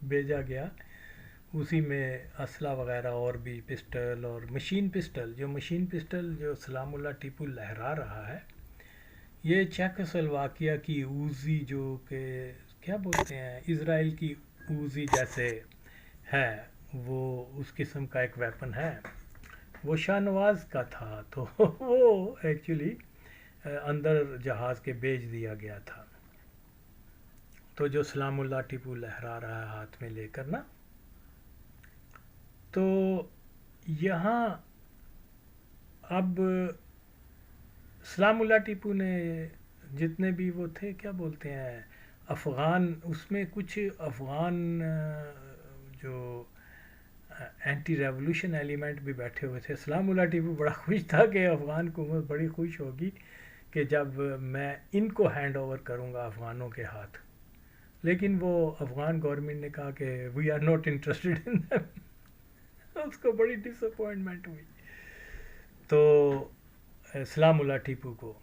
بھیجا گیا اسی میں اسلحہ وغیرہ اور بھی پسٹل اور مشین پسٹل جو سلام اللہ ٹیپو لہرا رہا ہے، یہ چیک سلواکیہ کی اوزی جو کہ کیا بولتے ہیں اسرائیل کی اوزی جیسے ہے، وہ اس قسم کا ایک ویپن ہے، وہ شاہ نواز کا تھا، تو وہ ایکچولی اندر جہاز کے بیچ دیا گیا تھا، تو جو سلام اللہ ٹیپو لہرا رہا ہے ہاتھ میں لے کر نا، تو یہاں اب سلام اللہ ٹیپو نے جتنے بھی وہ تھے کیا بولتے ہیں افغان، اس میں کچھ افغان جو اینٹی ریولوشن ایلیمنٹ بھی بیٹھے ہوئے تھے۔ سلام اللہ ٹیپو بڑا خوش تھا کہ افغان حکومت بڑی خوش ہوگی کہ جب میں ان کو ہینڈ اوور کروں گا افغانوں کے ہاتھ، لیکن وہ افغان گورنمنٹ نے کہا کہ we are not interested in them, اس کو بڑی ڈس اپوائنٹمنٹ ہوئی۔ تو سلام اللہ ٹیپو کو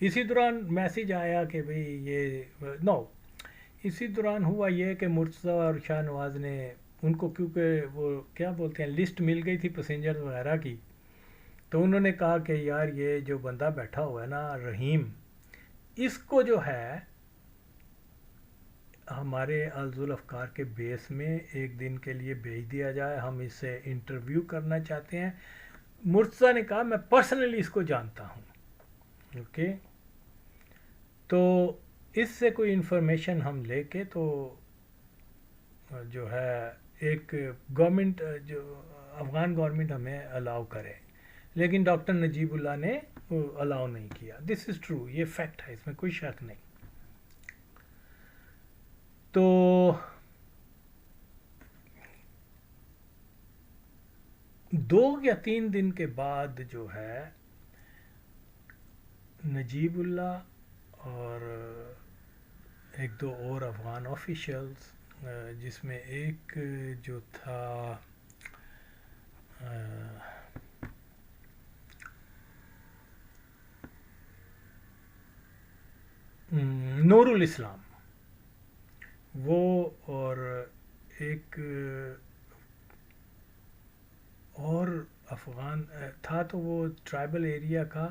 اسی دوران میسیج آیا کہ بھئی یہ نو، اسی دوران ہوا یہ کہ مرتضیٰ اور شاہ نواز نے ان کو، کیونکہ وہ کیا بولتے ہیں لسٹ مل گئی تھی پیسنجر وغیرہ کی، تو انہوں نے کہا کہ یار یہ جو بندہ بیٹھا ہوا ہے نا رحیم، اس کو جو ہے ہمارے الذوالافکار کے بیس میں ایک دن کے لیے بھیج دیا جائے، ہم اس سے انٹرویو کرنا چاہتے ہیں۔ مرتضیٰ نے کہا میں پرسنلی اس کو جانتا ہوں، اوکے، تو اس سے کوئی انفارمیشن ہم لے کے تو جو ہے ایک گورنمنٹ جو افغان گورنمنٹ ہمیں الاؤ کرے، لیکن ڈاکٹر نجیب اللہ نے الاؤ نہیں کیا۔ دس از ٹرو، یہ فیکٹ ہے، اس میں کوئی شک نہیں۔ تو 2 یا 3 دن کے بعد جو ہے نجیب اللہ اور ایک دو اور افغان آفیشلز، جس میں ایک جو تھا نورل اسلام وہ، اور ایک اور افغان تھا تو وہ ٹرائبل ایریا کا،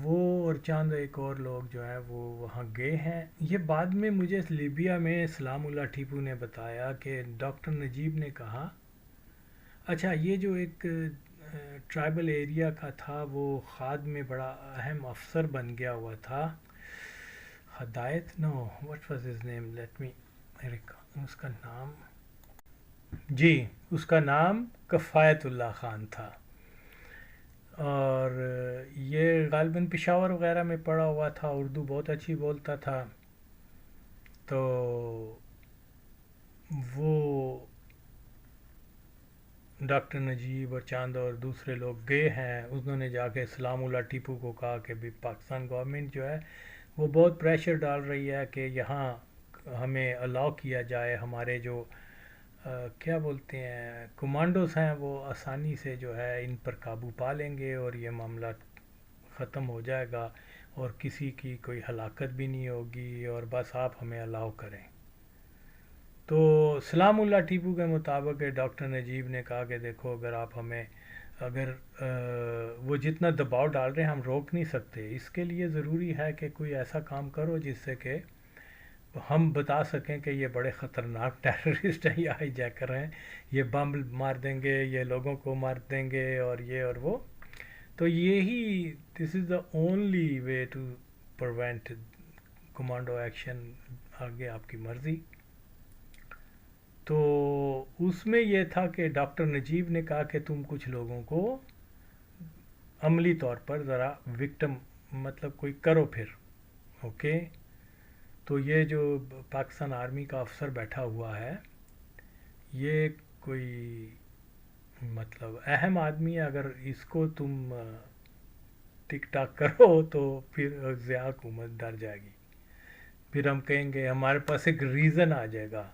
وہ اور چاند ایک اور لوگ جو ہیں وہ وہاں گئے ہیں. یہ بعد میں مجھے لیبیا میں سلام اللہ ٹیپو نے بتایا کہ ڈاکٹر نجیب نے کہا اچھا یہ جو ایک ٹرائبل ایریا کا تھا وہ کھاد میں بڑا اہم افسر بن گیا ہوا تھا. Hidayat no what was his name, let me, اس کا نام، جی اس کا نام کفایت اللہ خان تھا. اور یہ غالباً پشاور وغیرہ میں پڑھا ہوا تھا، اردو بہت اچھی بولتا تھا. تو وہ ڈاکٹر نجیب اور چاند اور دوسرے لوگ گئے ہیں، انہوں نے جا کے سلام اللہ ٹیپو کو کہا کہ بھی پاکستان گورنمنٹ جو ہے وہ بہت پریشر ڈال رہی ہے کہ یہاں ہمیں الاؤ کیا جائے، ہمارے جو کیا بولتے ہیں کمانڈوز ہیں وہ آسانی سے جو ہے ان پر قابو پا لیں گے اور یہ معاملہ ختم ہو جائے گا اور کسی کی کوئی ہلاکت بھی نہیں ہوگی، اور بس آپ ہمیں الاؤ کریں. تو سلام اللہ ٹیپو کے مطابق ڈاکٹر نجیب نے کہا کہ دیکھو اگر آپ ہمیں، اگر وہ جتنا دباؤ ڈال رہے ہیں ہم روک نہیں سکتے، اس کے لیے ضروری ہے کہ کوئی ایسا کام کرو جس سے کہ ہم بتا سکیں کہ یہ بڑے خطرناک ٹیررسٹ ہیں یا ہائی جیکر ہیں، یہ بم مار دیں گے، یہ لوگوں کو مار دیں گے اور یہ اور وہ. تو یہی this is the only way to prevent commando action, آگے آپ کی مرضی. تو اس میں یہ تھا کہ ڈاکٹر نجیب نے کہا کہ تم کچھ لوگوں کو عملی طور پر ذرا وکٹم مطلب کوئی کرو پھر، اوکے. تو یہ جو پاکستان آرمی کا افسر بیٹھا ہوا ہے یہ کوئی مطلب اہم آدمی ہے، اگر اس کو تم ٹک ٹاک کرو تو پھر ضیاء حکومت ڈر جائے گی، پھر ہم کہیں گے ہمارے پاس ایک ریزن آ جائے گا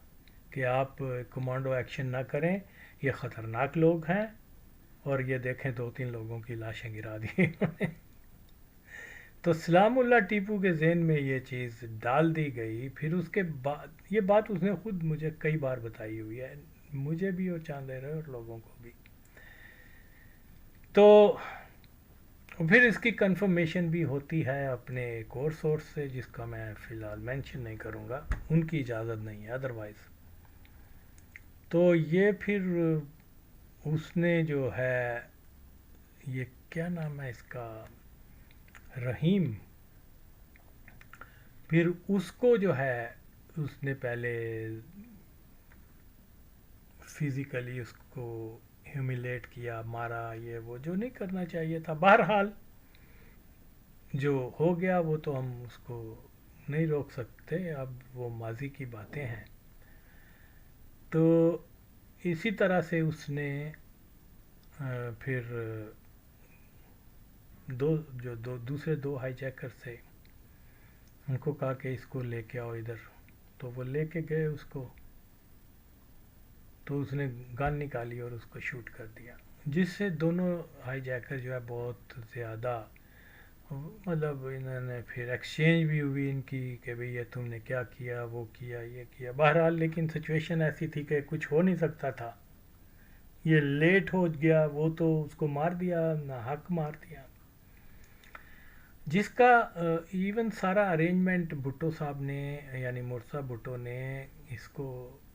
کہ آپ کمانڈو ایکشن نہ کریں، یہ خطرناک لوگ ہیں. اور یہ دیکھیں 2-3 لوگوں کی لاشیں گرا دی انہوں نے. تو سلام اللہ ٹیپو کے ذہن میں یہ چیز ڈال دی گئی. پھر اس کے بعد یہ بات اس نے خود مجھے کئی بار بتائی ہوئی ہے، مجھے بھی اور چاندے اور لوگوں کو بھی. تو پھر اس کی کنفرمیشن بھی ہوتی ہے اپنے ایک اور سورس سے جس کا میں فی الحال مینشن نہیں کروں گا، ان کی اجازت نہیں ہے ادروائز. تو یہ پھر اس نے جو ہے یہ کیا نام ہے اس کا، رحیم، پھر اس کو جو ہے اس نے پہلے فزیکلی اس کو ہیوملیٹ کیا، مارا، یہ وہ جو نہیں کرنا چاہیے تھا. بہرحال جو ہو گیا وہ تو ہم اس کو نہیں روک سکتے، اب وہ ماضی کی باتیں ہیں. تو اسی طرح سے اس نے پھر دوسرے دو ہائی جیکر سے ان کو کہا کہ اس کو لے کے آؤ ادھر. تو وہ لے کے گئے اس کو، تو اس نے گن نکالی اور اس کو شوٹ کر دیا، جس سے دونوں ہائی جیکر جو ہے بہت زیادہ مطلب انہوں نے پھر ایکسچینج بھی ہوئی ان کی کہ بھئی یہ تم نے کیا کیا، وہ کیا، یہ کیا. بہرحال لیکن سچویشن ایسی تھی کہ کچھ ہو نہیں سکتا تھا، یہ لیٹ ہو گیا، وہ تو اس کو مار دیا، نہ حق مار دیا. جس کا ایون سارا ارینجمنٹ بھٹو صاحب نے یعنی مرزا بھٹو نے اس کو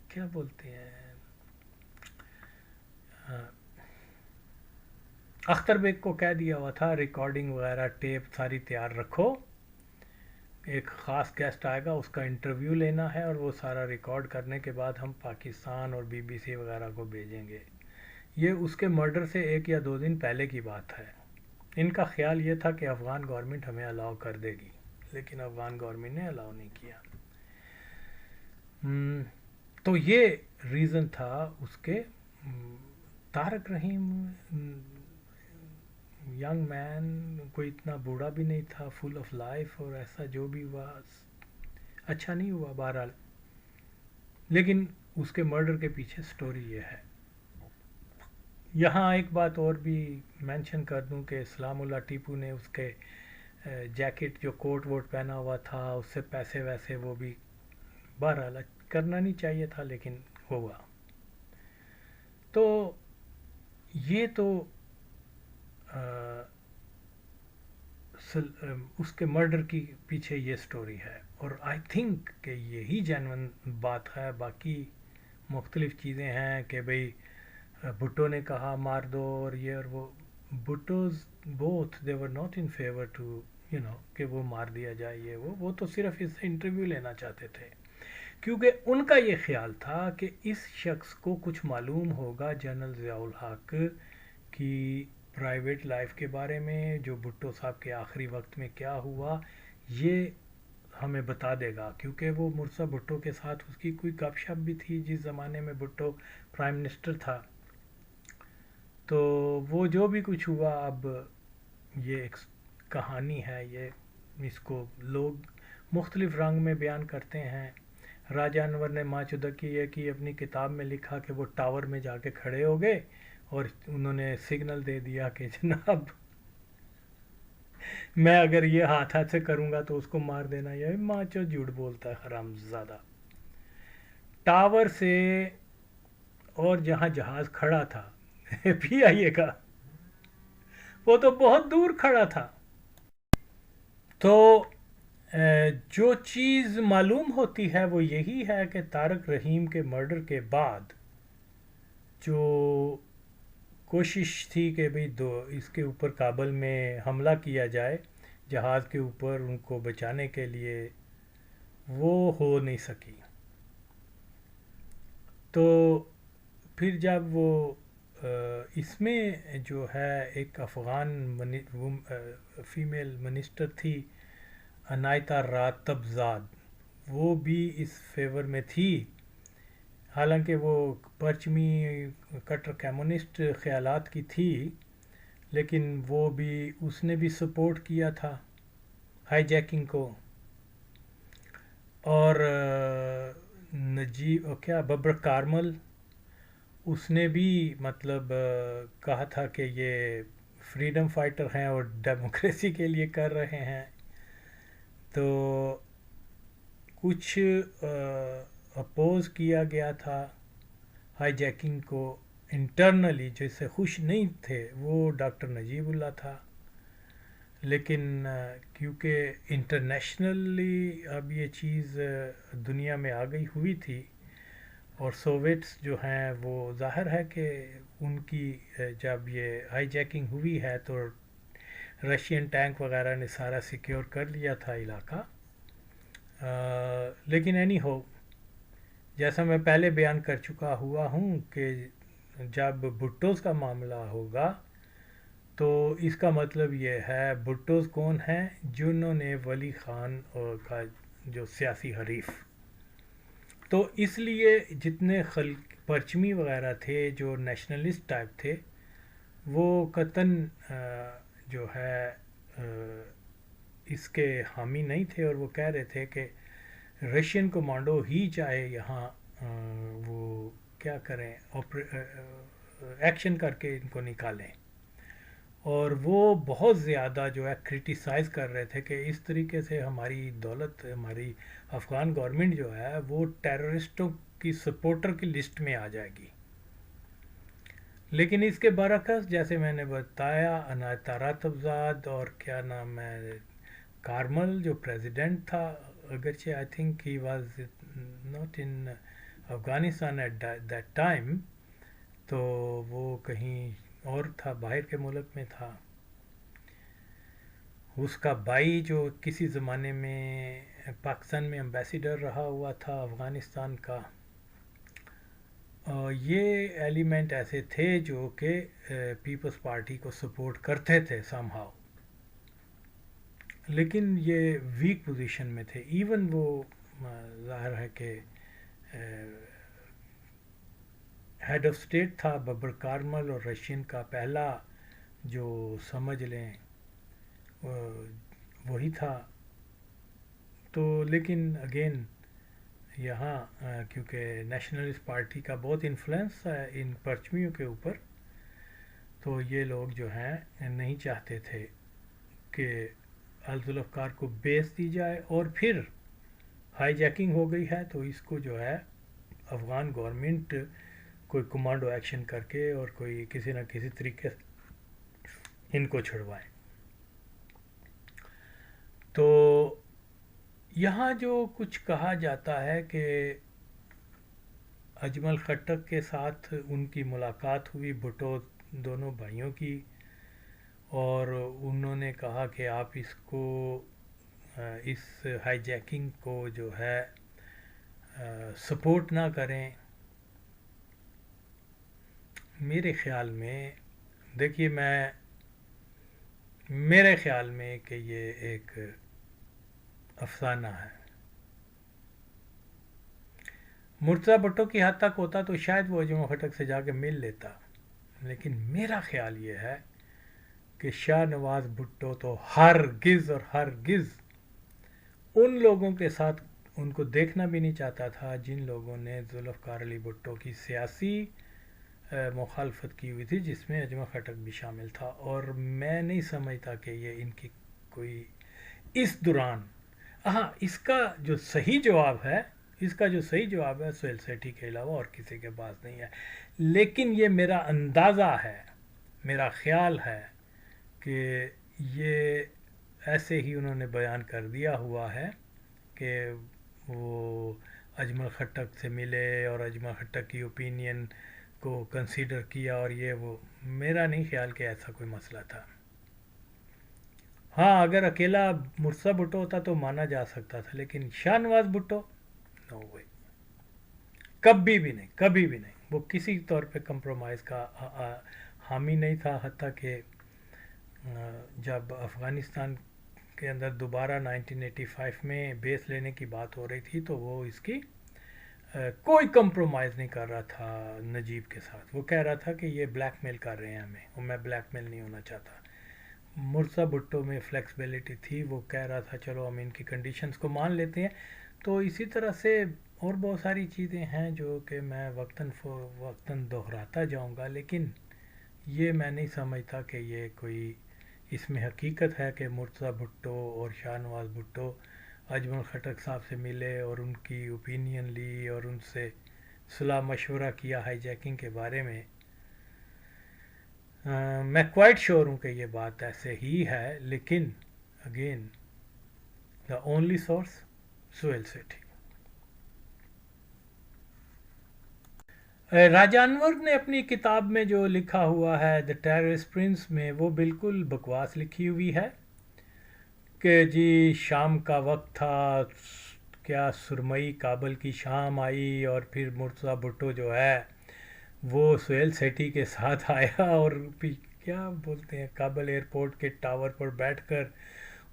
کیا بولتے ہیں اختر بیگ کو کہہ دیا ہوا تھا ریکارڈنگ وغیرہ ٹیپ ساری تیار رکھو، ایک خاص گیسٹ آئے گا اس کا انٹرویو لینا ہے اور وہ سارا ریکارڈ کرنے کے بعد ہم پاکستان اور بی بی سی وغیرہ کو بھیجیں گے. یہ اس کے مرڈر سے 1 یا 2 دن پہلے کی بات ہے. ان کا خیال یہ تھا کہ افغان گورنمنٹ ہمیں الاؤ کر دے گی، لیکن افغان گورنمنٹ نے الاؤ نہیں کیا. تو یہ ریزن تھا اس کے. طارق رحیم ینگ مین، کوئی اتنا بوڑھا بھی نہیں تھا، فل آف لائف، اور ایسا جو بھی ہوا اچھا نہیں ہوا بہرحال. لیکن اس کے مرڈر کے پیچھے سٹوری یہ ہے. یہاں ایک بات اور بھی مینشن کر دوں کہ اسلام اللہ ٹیپو نے اس کے جیکٹ جو کوٹ ووٹ پہنا ہوا تھا اس سے پیسے ویسے وہ بھی بہرحال کرنا نہیں چاہیے تھا لیکن ہوا. تو یہ تو اس کے مرڈر کی پیچھے یہ سٹوری ہے اور آئی تھنک کہ یہی جینون بات ہے. باقی مختلف چیزیں ہیں کہ بھئی بھٹو نے کہا مار دو اور یہ اور وہ. Bhuttos both they were not in favour to کہ وہ مار دیا جائے. یہ وہ تو صرف اس سے انٹرویو لینا چاہتے تھے کیونکہ ان کا یہ خیال تھا کہ اس شخص کو کچھ معلوم ہوگا جنرل ضیاء الحق کی پرائیویٹ لائف کے بارے میں, جو بھٹو صاحب کے آخری وقت میں کیا ہوا یہ ہمیں بتا دے گا. کیونکہ وہ مرزا بھٹو کے ساتھ اس کی کوئی گپ شپ بھی تھی جس زمانے میں بھٹو پرائم منسٹر تھا. تو وہ جو بھی کچھ ہوا اب یہ ایک کہانی ہے, یہ اس کو لوگ مختلف رنگ میں بیان کرتے ہیں. راجہ انور نے ماں چودکی یہ کی اپنی کتاب میں لکھا کہ وہ ٹاور میں جا کے کھڑے ہو گئے اور انہوں نے سگنل دے دیا کہ جناب میں اگر یہ ہاتھ سے کروں گا تو اس کو مار دینا. یہ ماں چو جھوٹ بولتا ہے حرام زادہ. ٹاور سے اور جہاں جہاز کھڑا تھا پی آئی اے کا وہ تو بہت دور کھڑا تھا. تو جو چیز معلوم ہوتی ہے وہ یہی ہے کہ طارق رحیم کے مرڈر کے بعد جو کوشش تھی کہ بھئی اس کے اوپر کابل میں حملہ کیا جائے جہاز کے اوپر ان کو بچانے کے لیے, وہ ہو نہیں سکی. تو پھر جب وہ اس میں جو ہے ایک افغان فیمیل منسٹر تھی عنایتا راتب زاد, وہ بھی اس فیور میں تھی. حالانکہ وہ پرچمی کٹر کمیونسٹ خیالات کی تھی لیکن وہ بھی اس نے بھی سپورٹ کیا تھا ہائی جیکنگ کو. اور نجیب کیا ببر کارمل اس نے بھی مطلب کہا تھا کہ یہ فریڈم فائٹر ہیں اور ڈیموکریسی کے لیے کر رہے ہیں. تو کچھ اپوز کیا گیا تھا ہائی جیکنگ کو انٹرنلی, جیسے خوش نہیں تھے وہ ڈاکٹر نجیب اللہ تھا. لیکن کیونکہ انٹرنیشنلی اب یہ چیز دنیا میں آ گئی ہوئی تھی اور سوویٹس جو ہیں وہ ظاہر ہے کہ ان کی جب یہ ہائی جیکنگ ہوئی ہے تو رشین ٹینک وغیرہ نے سارا سیکیور کر لیا تھا علاقہ. لیکن اینی ہو, جیسا میں پہلے بیان کر چکا ہوا ہوں کہ جب بھٹوز کا معاملہ ہوگا تو اس کا مطلب یہ ہے بھٹوز کون ہیں, جنہوں نے ولی خان کا جو سیاسی حریف. تو اس لیے جتنے پرچمی وغیرہ تھے جو نیشنلسٹ ٹائپ تھے وہ قطعاً جو ہے اس کے حامی نہیں تھے اور وہ کہہ رہے تھے کہ رشین کمانڈو ہی چاہے یہاں وہ کیا کریں ایکشن کر کے ان کو نکالیں. اور وہ بہت زیادہ جو ہے کرٹیسائز کر رہے تھے کہ اس طریقے سے ہماری دولت, ہماری افغان گورنمنٹ جو ہے وہ ٹیررسٹوں کی سپورٹر کی لسٹ میں آ جائے گی. لیکن اس کے برعکس جیسے میں نے بتایا عنایت راتب زاد اور کیا نام ہے کارمل جو پریزیڈنٹ تھا, اگرچہ I think he was not in Afghanistan at that time, تو وہ کہیں اور تھا, باہر کے ملک میں تھا. اس کا بھائی جو کسی زمانے میں پاکستان میں امبیسیڈر رہا ہوا تھا افغانستان کا, یہ ایلیمنٹ ایسے تھے جو کہ پیپلز پارٹی کو سپورٹ کرتے تھے سم ہاؤ, لیکن یہ ویک پوزیشن میں تھے. ایون وہ ظاہر ہے کہ ہیڈ آف اسٹیٹ تھا ببر کارمل اور رشین کا پہلا جو سمجھ لیں وہی تھا. تو لیکن اگین یہاں کیونکہ نیشنلسٹ پارٹی کا بہت انفلوئنس ہے ان پرچمیوں کے اوپر, تو یہ لوگ جو ہیں نہیں چاہتے تھے کہ الذوالفقار کو بیس دی جائے، اور پھر ہائی جیکنگ ہو گئی ہے تو اس کو جو ہے افغان گورنمنٹ کوئی کمانڈو ایکشن کر کے اور کوئی کسی نہ کسی طریقے سے ان کو چھڑوائے۔ تو یہاں جو کچھ کہا جاتا ہے کہ اجمل خٹک کے ساتھ ان کی ملاقات ہوئی، بھٹو دونوں بھائیوں کی، اور انہوں نے کہا کہ آپ اس کو اس ہائی جیکنگ کو جو ہے سپورٹ نہ کریں۔ میرے خیال میں دیکھیے، میرے خیال میں کہ یہ ایک افسانہ ہے۔ مرتضی بھٹو کی حد تک ہوتا تو شاید وہ اجمل خٹک سے جا کے مل لیتا، لیکن میرا خیال یہ ہے کہ شاہ نواز بھٹو تو ہرگز اور ہرگز ان لوگوں کے ساتھ ان کو دیکھنا بھی نہیں چاہتا تھا جن لوگوں نے ذوالفقار علی بھٹو کی سیاسی مخالفت کی ہوئی تھی، جس میں اجمل خٹک بھی شامل تھا۔ اور میں نہیں سمجھتا کہ یہ ان کی کوئی اس دوران، ہاں اس کا جو صحیح جواب ہے سہیل سیٹھی کے علاوہ اور کسی کے پاس نہیں ہے، لیکن یہ میرا اندازہ ہے، میرا خیال ہے کہ یہ ایسے ہی انہوں نے بیان کر دیا ہوا ہے کہ وہ اجمل خٹک سے ملے اور اجمل خٹک کی اوپینین کو کنسیڈر کیا، اور یہ وہ میرا نہیں خیال کہ ایسا کوئی مسئلہ تھا۔ ہاں اگر اکیلا مرتضی بھٹو ہوتا تو مانا جا سکتا تھا، لیکن شاہ نواز بھٹو نو وے، کبھی بھی نہیں، وہ کسی طور پہ کمپرومائز کا حامی نہیں تھا۔ حتیٰ کہ جب افغانستان کے اندر دوبارہ 1985 میں بیس لینے کی بات ہو رہی تھی تو وہ اس کی کوئی کمپرومائز نہیں کر رہا تھا نجیب کے ساتھ۔ وہ کہہ رہا تھا کہ یہ بلیک میل کر رہے ہیں ہمیں، اور میں بلیک میل نہیں ہونا چاہتا۔ مرتضی بھٹو میں فلیکسیبلٹی تھی، وہ کہہ رہا تھا چلو ہم ان کی کنڈیشنز کو مان لیتے ہیں۔ تو اسی طرح سے اور بہت ساری چیزیں ہیں جو کہ میں وقتاً دہراتا جاؤں گا، لیکن یہ میں نہیں سمجھتا کہ یہ کوئی اس میں حقیقت ہے کہ مرتضی بھٹو اور شاہ نواز بھٹو اجمل خٹک صاحب سے ملے اور ان کی اوپینین لی اور ان سے صلاح مشورہ کیا ہائی جیکنگ کے بارے میں۔ میں کوائٹ شیور ہوں کہ یہ بات ایسے ہی ہے، لیکن again the only source Sohail Sethi. Raja Anwar نے اپنی کتاب میں جو لکھا ہوا ہے دا ٹیررسٹ پرنس میں، وہ بالکل بکواس لکھی ہوئی ہے کہ جی شام کا وقت تھا، کیا سرمئی کابل کی شام آئی اور پھر مرتضی بھٹو جو ہے وہ سہیل سیٹھی کے ساتھ آیا اور کیا بولتے ہیں کابل ایئرپورٹ کے ٹاور پر بیٹھ کر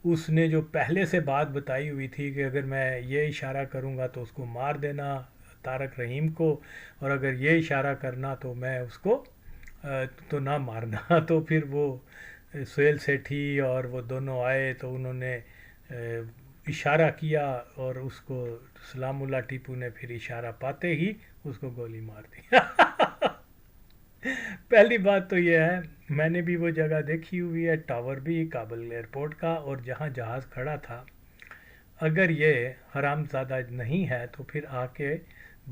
اس نے جو پہلے سے بات بتائی ہوئی تھی کہ اگر میں یہ اشارہ کروں گا تو اس کو مار دینا طارق رحیم کو، اور اگر یہ اشارہ کرنا تو میں اس کو تو نہ مارنا۔ تو پھر وہ سہیل سیٹھی اور وہ دونوں آئے تو انہوں نے اشارہ کیا اور اس کو سلام اللہ ٹیپو نے پھر اشارہ پاتے ہی اس کو گولی مار دی۔ پہلی بات تو یہ ہے، میں نے بھی وہ جگہ دیکھی ہوئی ہے، ٹاور بھی کابل ایئرپورٹ کا، اور جہاں جہاز کھڑا تھا، اگر یہ حرام زادہ نہیں ہے تو پھر آ کے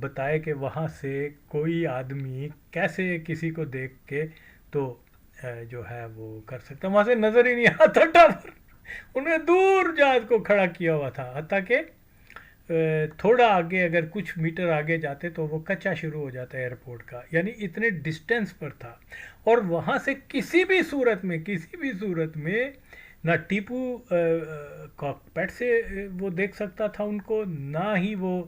بتائے کہ وہاں سے کوئی آدمی کیسے کسی کو دیکھ کے تو جو ہے وہ کر سکتا، وہاں سے نظر ہی نہیں آتا ٹاور، انہوں نے دور جہاز کو کھڑا کیا ہوا تھا، حتیٰ کہ تھوڑا آگے اگر کچھ میٹر آگے جاتے تو وہ کچا شروع ہو جاتا ہے ایئرپورٹ کا، یعنی اتنے ڈسٹینس پر تھا، اور وہاں سے کسی بھی صورت میں نہ ٹیپو کاکپٹ سے وہ دیکھ سکتا تھا ان کو، نہ ہی وہ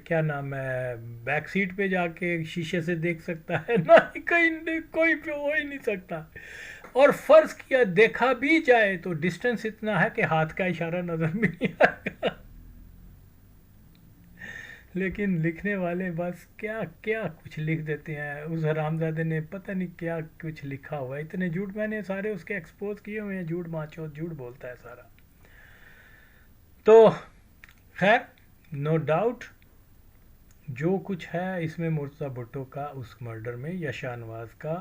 کیا نام ہے بیک سیٹ پہ جا کے شیشے سے دیکھ سکتا ہے، نہ ہی کہیں کوئی پہ ہو ہی نہیں سکتا، اور فرض کیا دیکھا بھی جائے تو ڈسٹینس اتنا ہے کہ ہاتھ کا اشارہ نظر بھی نہیں آئے گا۔ لیکن لکھنے والے بس کیا کیا کچھ لکھ دیتے ہیں، اس حرامزادے نے پتہ نہیں کیا کچھ لکھا ہوا ہے، اتنے جھوٹ میں نے سارے اس کے ایکسپوز کیے ہوئے ہیں، جھوٹ ماچو جھوٹ بولتا ہے سارا۔ تو خیر نو ڈاؤٹ جو کچھ ہے اس میں مرتضی بھٹو کا اس مرڈر میں یا شاہ نواز کا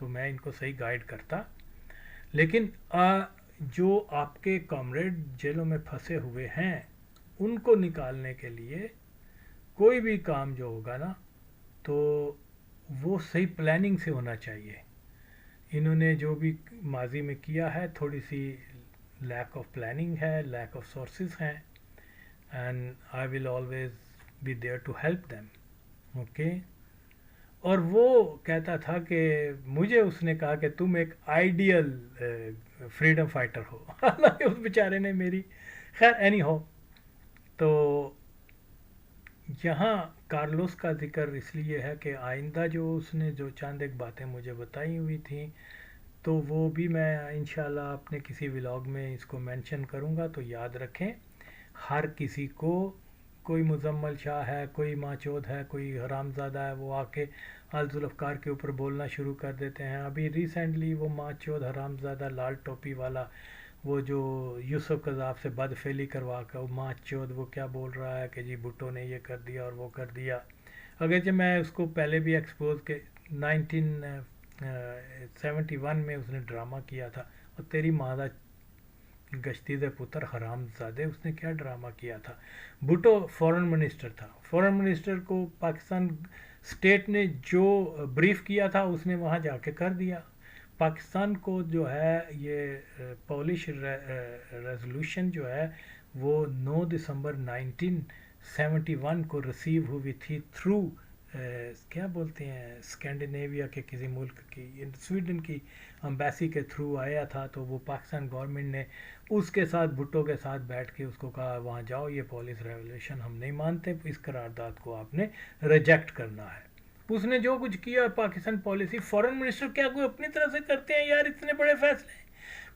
تو میں ان کو صحیح گائیڈ کرتا. لیکن جو آپ کے کامریڈ جیلوں میں پھنسے ہوئے ہیں ان کو نکالنے کے لیے کوئی بھی کام جو ہوگا نا تو وہ صحیح پلاننگ سے ہونا چاہیے. انہوں نے جو بھی ماضی میں کیا ہے تھوڑی سی لیک آف پلاننگ ہے, لیک آف سورسز ہیں, and I will always be there to help them. Okay. اور وہ کہتا تھا کہ مجھے اس نے کہا کہ تم ایک آئیڈیل فریڈم فائٹر ہو. حالانکہ اس بیچارے نے میری خیر اینی ہو. تو یہاں کارلوس کا ذکر اس لیے ہے کہ آئندہ جو اس نے جو چند ایک باتیں مجھے بتائی ہوئی تھیں تو وہ بھی میں انشاءاللہ اپنے کسی ولاگ میں اس کو مینشن کروں گا. تو یاد رکھیں, ہر کسی کو, کوئی مزمل شاہ ہے, کوئی ماچود ہے, کوئی حرام زادہ ہے, وہ آ کے ذوالفقار کے اوپر بولنا شروع کر دیتے ہیں. ابھی ریسنٹلی وہ ماچود حرام زادہ لال ٹوپی والا, وہ جو یوسف قذاب سے بد فعلی کروا کر, وہ ماچود وہ کیا بول رہا ہے کہ جی بھٹو نے یہ کر دیا اور وہ کر دیا. اگرچہ میں اس کو پہلے بھی ایکسپوز کہ 1971 میں اس نے ڈرامہ کیا تھا, اور تیری مادہ گشتی دے پتر حرام زادے, اس نے کیا ڈرامہ کیا تھا. بھٹو فورن منسٹر تھا. فورن منسٹر کو پاکستان اسٹیٹ نے جو بریف کیا تھا اس نے وہاں جا کے کر دیا. پاکستان کو جو ہے یہ پولش ریزولوشن جو ہے وہ 9 دسمبر 1971 کو ریسیو ہوئی تھی تھرو کیا بولتے ہیں اسکینڈینیویا کے کسی ملک کی, سویڈن کی امبیسی کے تھرو آیا تھا. تو وہ پاکستان گورنمنٹ نے اس کے ساتھ بھٹو کے ساتھ بیٹھ کے اس کو کہا وہاں جاؤ, یہ پولیس ریولیوشن ہم نہیں مانتے, اس قرارداد کو آپ نے ریجیکٹ کرنا ہے. اس نے جو کچھ کیا پاکستان پالیسی, فورن منسٹر کیا کوئی اپنی طرح سے کرتے ہیں یار اتنے بڑے فیصلے,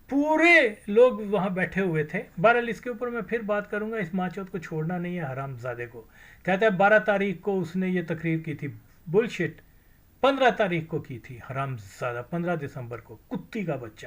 پورے لوگ وہاں بیٹھے ہوئے تھے. بہرحال اس کے اوپر میں پھر بات کروں گا, اس ماچوت کو چھوڑنا نہیں ہے حرام زادے کو. کہتا ہے 12 تاریخ کو اس نے یہ تقریر کی تھی, بلشٹ. 15 تاریخ کو کی تھی حرام زادہ, 15 دسمبر کو, کتی کا بچہ.